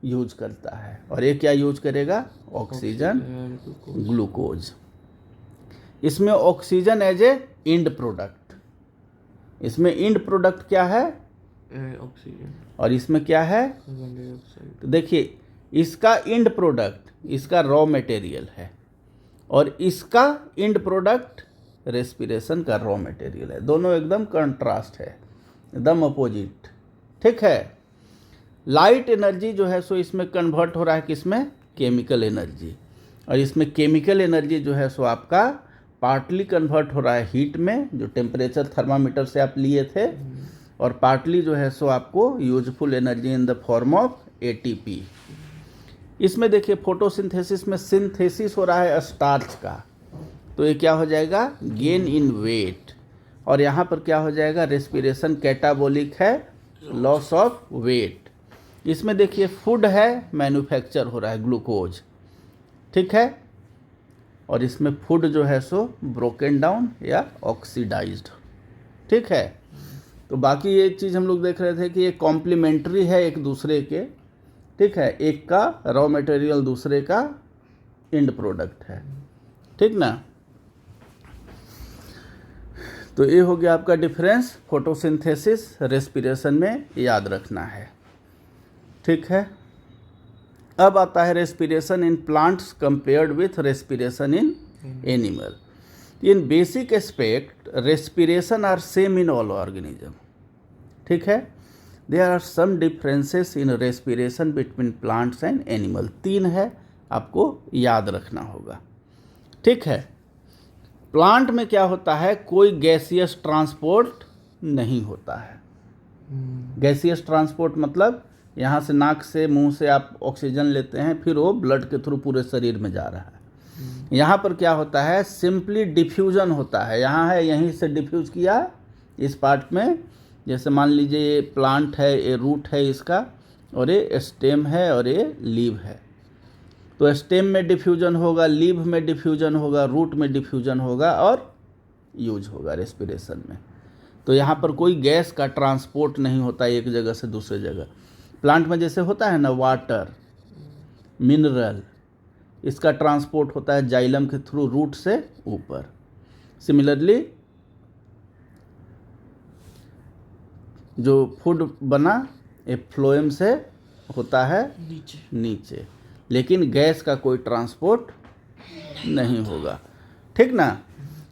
यूज करता है, और एक क्या यूज करेगा, ऑक्सीजन ग्लूकोज। इसमें oxygen as a end product, इसमें इंड प्रोडक्ट क्या है, ऑक्सीजन, और इसमें क्या है, कार्बन डाइऑक्साइड। तो देखिए इसका इंड प्रोडक्ट इसका रॉ मटेरियल है, और इसका इंड प्रोडक्ट रेस्पिरेशन का रॉ मटेरियल है, दोनों एकदम कंट्रास्ट है, एकदम अपोजिट, ठीक है। लाइट एनर्जी जो है सो इसमें कन्वर्ट हो रहा है किसमें, केमिकल एनर्जी, और इसमें केमिकल एनर्जी जो है सो आपका पार्टली कन्वर्ट हो रहा है हीट में, जो टेम्परेचर थर्मामीटर से आप लिए थे, और पार्टली जो है सो आपको useful energy in the form of ATP। इसमें देखिए फोटोसिंथेसिस में सिंथेसिस हो रहा है स्टार्च का, तो ये क्या हो जाएगा, गेन इन वेट, और यहाँ पर क्या हो जाएगा, रेस्पिरेशन कैटाबोलिक है, लॉस ऑफ वेट। इसमें देखिए फूड है, मैन्युफैक्चर हो रहा है ग्लूकोज, ठीक है, और इसमें फूड जो है सो ब्रोकन डाउन या ऑक्सीडाइज्ड, ठीक है। तो बाकी ये चीज़ हम लोग देख रहे थे कि ये कॉम्प्लीमेंट्री है एक दूसरे के, ठीक है, एक का रॉ मटेरियल दूसरे का इंड प्रोडक्ट है, ठीक ना। तो ये हो गया आपका डिफरेंस फोटोसिंथेसिस रेस्पिरेशन में, याद रखना है, ठीक है। अब आता है respiration in plants compared with respiration in animal. In basic aspect respiration are same in all organism, ठीक है। There are some differences in respiration between plants and animal, 3 है, आपको याद रखना होगा, ठीक है। प्लांट में क्या होता है, कोई गैसियस ट्रांसपोर्ट नहीं होता है। गैसियस ट्रांसपोर्ट मतलब यहाँ से नाक से मुंह से आप ऑक्सीजन लेते हैं, फिर वो ब्लड के थ्रू पूरे शरीर में जा रहा है। यहाँ पर क्या होता है, सिंपली डिफ्यूजन होता है, यहाँ है यहीं से डिफ्यूज किया इस पार्ट में, जैसे मान लीजिए ये प्लांट है, ये रूट है इसका, और ये स्टेम है, और ये लीव है, तो स्टेम में डिफ्यूजन होगा, लीव में डिफ्यूजन होगा, रूट में डिफ्यूजन होगा, और यूज होगा रेस्पिरेशन में। तो यहाँ पर कोई गैस का ट्रांसपोर्ट नहीं होता एक जगह से दूसरे जगह। प्लांट में जैसे होता है ना वाटर, मिनरल, इसका ट्रांसपोर्ट होता है जाइलम के थ्रू रूट से ऊपर। सिमिलरली जो फूड बना ये फ्लोएम से होता है नीचे, लेकिन गैस का कोई ट्रांसपोर्ट नहीं होगा, ठीक ना।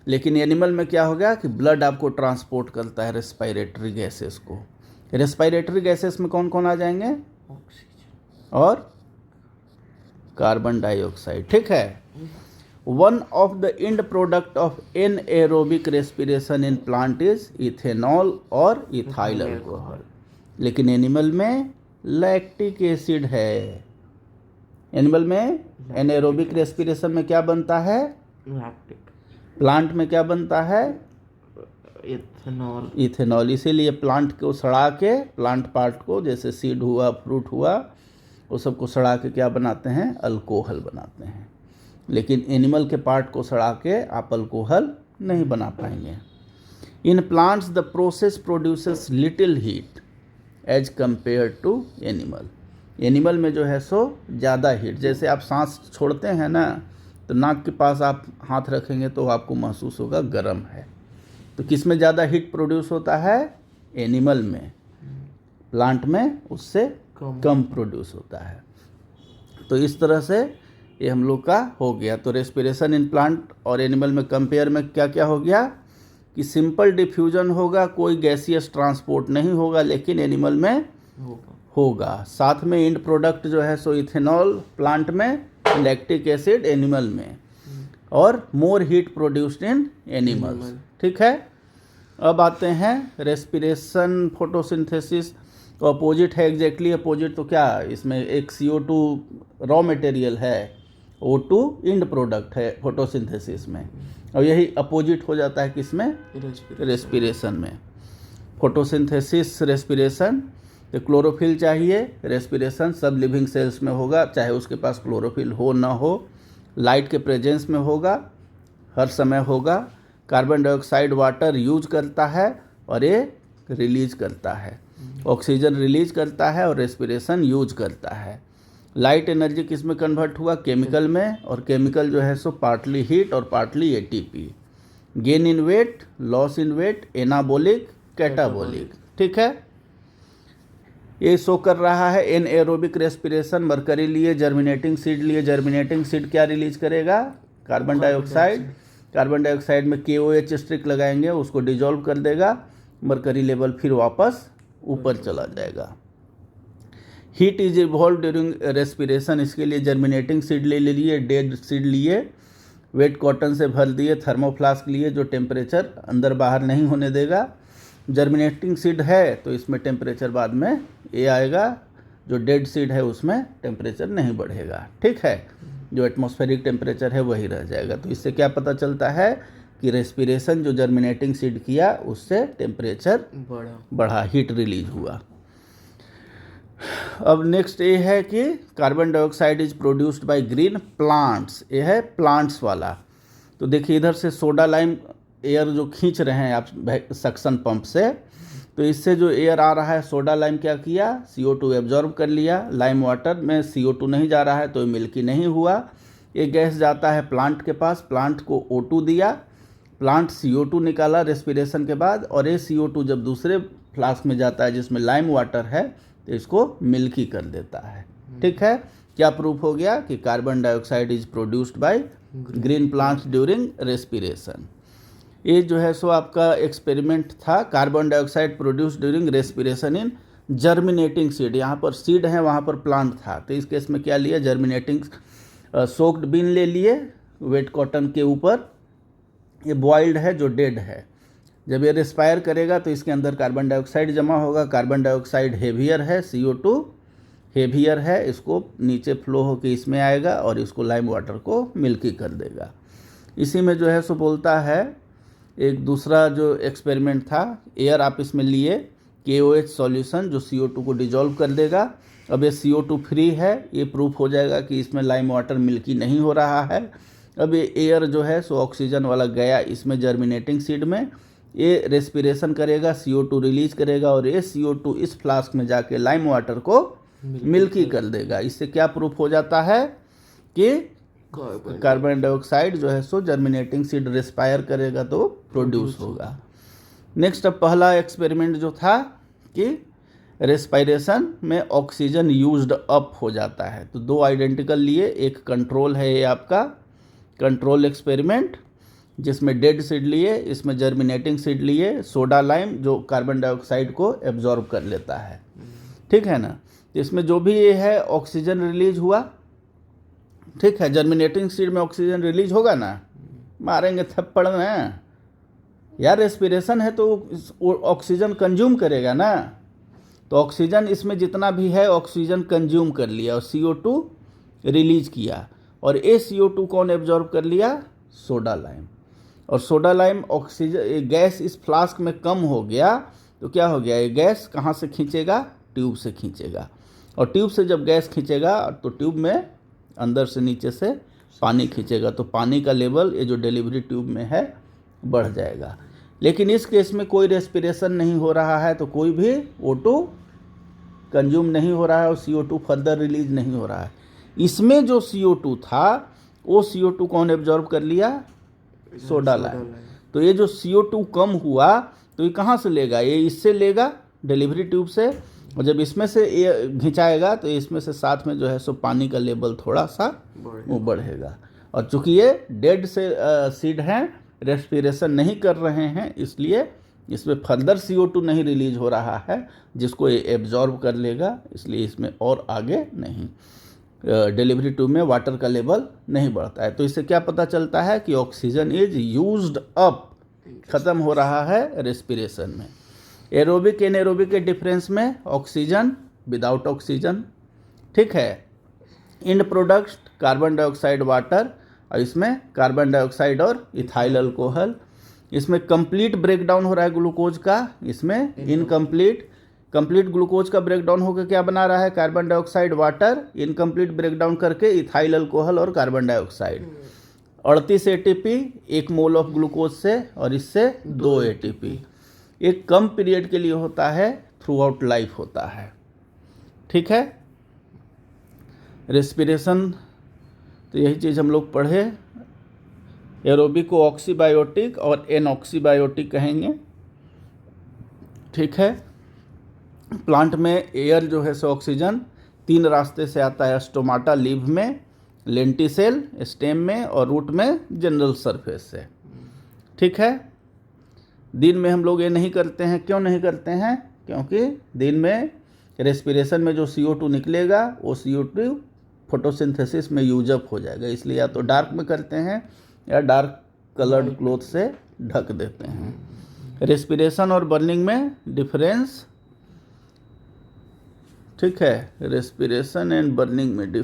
लेकिन एनिमल में क्या हो गया कि ब्लड आपको ट्रांसपोर्ट करता है रेस्पिरेटरी गैसेस को। रेस्पिरेटरी गैसेस में कौन कौन आ जाएंगे, ऑक्सीजन और कार्बन डाइऑक्साइड, ठीक है। One of the end product of anaerobic respiration in plant is ethanol और इथाइल अल्कोहल। लेकिन एनिमल में लैक्टिक एसिड है। एनिमल में एनाएरोबिक रेस्पिरेशन में क्या बनता है? लैक्टिक। प्लांट में क्या बनता है? इथेनॉल। इथेनॉल। इसीलिए प्लांट को सड़ा के, प्लांट पार्ट को, जैसे सीड हुआ, फ्रूट हुआ, वो सबको सड़ा के क्या बनाते हैं? अल्कोहल बनाते हैं। लेकिन एनिमल के पार्ट को सड़ा के आप अल्कोहल नहीं बना पाएंगे। In plants the process produces little heat as compare to animal. Animal में जो है सो ज़्यादा हीट, जैसे आप सांस छोड़ते हैं ना, तो नाक के पास आप हाथ रखेंगे तो आपको महसूस होगा गर्म है। तो किस में ज़्यादा हीट प्रोड्यूस होता है? एनिमल में। प्लांट में उससे कम प्रोड्यूस होता है। तो इस तरह से ये हम लोग का हो गया। तो रेस्पिरेशन इन प्लांट और एनिमल में कंपेयर में क्या क्या हो गया कि सिंपल डिफ्यूजन होगा, कोई गैसियस ट्रांसपोर्ट नहीं होगा, लेकिन एनिमल में होगा। साथ में एंड प्रोडक्ट जो है सो इथेनॉल प्लांट में, लैक्टिक एसिड एनिमल में, और more heat produced in animals. ठीक है। अब आते हैं रेस्पिरेशन फोटोसिंथेसिस। तो अपोजिट है, एग्जैक्टली अपोजिट। तो क्या इसमें एक CO2 रॉ मटेरियल है, O2 एंड प्रोडक्ट है फोटोसिंथेसिस में, और यही अपोजिट हो जाता है किसमें? रेस्पिरेशन में। फोटोसिंथेसिस रेस्पिरेशन, तो क्लोरोफिल चाहिए। रेस्पिरेशन सब लिविंग सेल्स में होगा, चाहे उसके पास क्लोरोफिल हो ना हो, लाइट के प्रेजेंस में होगा, हर समय होगा। कार्बन डाइऑक्साइड वाटर यूज करता है और ये रिलीज करता है। ऑक्सीजन रिलीज करता है और रेस्पिरेशन यूज करता है। लाइट एनर्जी किस में कन्वर्ट हुआ? केमिकल में। और केमिकल जो है सो पार्टली हीट और partly ATP। Gain in weight, loss in weight, anabolic, catabolic. ठीक है। ये शो कर रहा है एनएरोबिक रेस्पिरेशन। मरकरी लिए, जर्मिनेटिंग सीड लिए। जर्मिनेटिंग सीड क्या रिलीज करेगा? Carbon dioxide. कार्बन डाइऑक्साइड में KOH स्ट्रिक लगाएंगे, उसको डिजोल्व कर देगा। मरकरी लेवल फिर वापस ऊपर चला जाएगा। Heat is evolve during respiration. इसके लिए जर्मिनेटिंग सीड ले लिए, डेड सीड लिए, वेट कॉटन से भर दिए, थर्मोफ्लास्क लिए जो टेम्परेचर अंदर बाहर नहीं होने देगा। जर्मिनेटिंग सीड है तो इसमें टेम्परेचर बाद में ये आएगा, जो डेड सीड है उसमें टेम्परेचर नहीं बढ़ेगा। ठीक है। जो एटमॉस्फेरिक टेम्परेचर है वही रह जाएगा। तो इससे क्या पता चलता है कि रेस्पिरेशन जो जर्मिनेटिंग सीड किया उससे टेम्परेचर बढ़ा, हीट रिलीज हुआ। अब नेक्स्ट ये है कि carbon dioxide is produced by green plants. ये है प्लांट्स वाला। तो देखिए इधर से सोडा लाइम एयर जो खींच रहे हैं आप सक्शन पंप से, तो इससे जो एयर आ रहा है, सोडा लाइम क्या किया? CO2 एब्जॉर्ब कर लिया। लाइम वाटर में CO2 नहीं जा रहा है तो मिल्की नहीं हुआ। ये गैस जाता है प्लांट के पास, प्लांट को O2 दिया, प्लांट CO2 निकाला रेस्पिरेशन के बाद, और ये CO2 जब दूसरे फ्लास्क में जाता है जिसमें लाइम वाटर है तो इसको मिल्की कर देता है। ठीक है। क्या प्रूफ हो गया कि carbon dioxide is produced by green plants during respiration. ये जो है सो आपका एक्सपेरिमेंट था, carbon dioxide produce during respiration in germinating seed. यहाँ पर सीड है, वहाँ पर प्लांट था। तो इस केस में क्या लिया? जर्मिनेटिंग सोक्ड बीन ले लिए वेट कॉटन के ऊपर। ये बॉइल्ड है जो डेड है। जब ये रेस्पायर करेगा तो इसके अंदर कार्बन डाइऑक्साइड जमा होगा। कार्बन डाइऑक्साइड हेवियर है, CO2 हेवियर है, इसको नीचे फ्लो होकर इसमें आएगा और इसको लाइम वाटर को मिल्की कर देगा। इसी में जो है सो बोलता है एक दूसरा जो एक्सपेरिमेंट था, एयर आप इसमें लिए, KOH सॉल्यूशन जो CO2 को डिजॉल्व कर देगा। अब ये CO2 फ्री है, ये प्रूफ हो जाएगा कि इसमें लाइम वाटर मिल्की नहीं हो रहा है। अब ये एयर जो है सो ऑक्सीजन वाला गया इसमें जर्मिनेटिंग सीड में, ये रेस्पिरेशन करेगा, CO2 रिलीज करेगा, और ये CO2 इस फ्लास्क में जाके लाइम वाटर को मिल्की कर देगा। इससे क्या प्रूफ हो जाता है कि कार्बन डाइऑक्साइड जो है सो जर्मिनेटिंग सीड रेस्पायर करेगा तो प्रोड्यूस होगा। नेक्स्ट अब पहला एक्सपेरिमेंट जो था कि रेस्पायरेशन में ऑक्सीजन यूज्ड अप हो जाता है। तो दो आइडेंटिकल लिए, एक कंट्रोल है, ये आपका कंट्रोल एक्सपेरिमेंट जिसमें डेड सीड लिए, इसमें जर्मिनेटिंग सीड लिए, सोडा लाइम जो कार्बन डाइऑक्साइड को एब्जॉर्ब कर लेता है। ठीक है ना। इसमें जो भी ये है ऑक्सीजन रिलीज हुआ। ठीक है। जर्मिनेटिंग सीड में ऑक्सीजन रिलीज होगा ना, मारेंगे थप्पड़ में यार, रेस्पिरेशन है तो ऑक्सीजन कंज्यूम करेगा ना। तो ऑक्सीजन इसमें जितना भी है ऑक्सीजन कंज्यूम कर लिया और CO2 रिलीज किया, और ये CO2 कौन एब्जॉर्ब कर लिया? Soda lime. और सोडा लाइम ऑक्सीजन गैस इस फ्लास्क में कम हो गया तो क्या हो गया? ये गैस कहाँ से खींचेगा? ट्यूब से खींचेगा, और ट्यूब से जब गैस खींचेगा तो ट्यूब में अंदर से नीचे से पानी खींचेगा, तो पानी का लेवल ये जो डिलीवरी ट्यूब में है बढ़ जाएगा। लेकिन इस केस में कोई रेस्पिरेशन नहीं हो रहा है, तो कोई भी O2 कंज्यूम नहीं हो रहा है और CO2 फर्दर रिलीज नहीं हो रहा है। इसमें जो CO2 था वो CO2 कौन एब्जॉर्ब कर लिया? Soda lime. तो ये जो CO2 कम हुआ तो ये कहाँ से लेगा? ये इससे लेगा डिलीवरी ट्यूब से, और जब इसमें से ये खिंचाएगा तो इसमें से साथ में जो है सो पानी का लेवल थोड़ा सा वो बढ़ेगा। और चूंकि ये डेड से सीड हैं, रेस्पिरेशन नहीं कर रहे हैं, इसलिए इसमें फर्दर CO2 नहीं रिलीज हो रहा है जिसको ये एब्जॉर्ब कर लेगा, इसलिए इसमें और आगे नहीं डिलीवरी ट्यूब में वाटर का लेवल नहीं बढ़ता है। तो इससे क्या पता चलता है कि ऑक्सीजन इज यूज्ड अप, ख़त्म हो रहा है रेस्पिरेशन में। एरोबिक एनारोबिक के डिफरेंस में ऑक्सीजन विदाउट ऑक्सीजन, ठीक है। End products carbon dioxide water, और इसमें कार्बन डाइऑक्साइड और इथाइल अल्कोहल। इसमें कंप्लीट ब्रेकडाउन हो रहा है ग्लूकोज का, इसमें इनकम्प्लीट। कंप्लीट ग्लूकोज का ब्रेकडाउन होकर क्या बना रहा है? Carbon dioxide water, incomplete breakdown करके इथाइल अल्कोहल और carbon dioxide. 38 ATP 1 mole of glucose से, और इससे 2 ATP। एक कम पीरियड के लिए होता है, थ्रू आउट लाइफ होता है, ठीक है। रेस्पिरेशन, तो यही चीज़ हम लोग पढ़े। एरोबिक को ऑक्सीबायोटिक और एनऑक्सीबायोटिक कहेंगे, ठीक है। प्लांट में एयर जो है सो ऑक्सीजन 3 रास्ते से आता है, स्टोमाटा लीव में, लेंटिसेल स्टेम में, और रूट में जनरल सरफेस से, ठीक है। दिन में हम लोग ये नहीं करते हैं, क्यों नहीं करते हैं? क्योंकि दिन में रेस्पिरेशन में जो CO2 निकलेगा वो CO2 फोटोसिंथेसिस में यूजअप हो जाएगा, इसलिए या तो डार्क में करते हैं या डार्क कलर्ड क्लोथ से ढक देते हैं। रेस्पिरेशन और बर्निंग में डिफरेंस, ठीक है। रेस्पिरेशन एंड बर्निंग में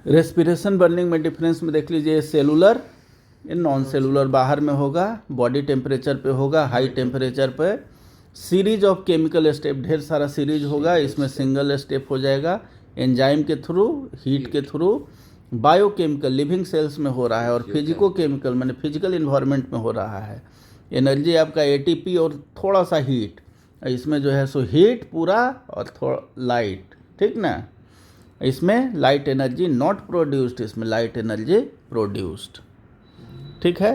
रेस्पिरेशन बर्निंग में डिफरेंस में देख लीजिए, सेलुलर इन नॉन सेलुलर बाहर में होगा, बॉडी टेम्परेचर पे होगा, हाई टेम्परेचर पे। सीरीज ऑफ केमिकल स्टेप, ढेर सारा सीरीज होगा, इसमें सिंगल स्टेप हो जाएगा, एंजाइम के थ्रू, हीट के थ्रू। बायोकेमिकल लिविंग सेल्स में हो रहा है, और फिजिको केमिकल मैंने फिजिकल इन्वायरमेंट में हो रहा है। एनर्जी आपका ATP और थोड़ा सा हीट, इसमें जो है सो हीट पूरा और थोड़ा लाइट, ठीक ना। इसमें लाइट एनर्जी नॉट प्रोड्यूस्ड, इसमें लाइट एनर्जी प्रोड्यूस्ड, ठीक है।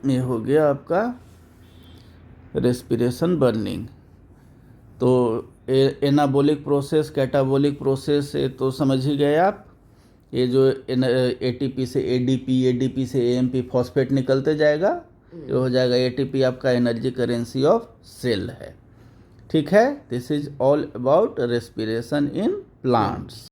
ये हो गया आपका रेस्पिरेशन बर्निंग। तो एनाबोलिक प्रोसेस, कैटाबोलिक प्रोसेस, ये तो समझ ही गए आप। ये जो ATP से ADP, ADP से AMP फॉस्फेट निकलते जाएगा, ये हो जाएगा ATP आपका एनर्जी करेंसी ऑफ सेल है, ठीक है। This is all about respiration in plants.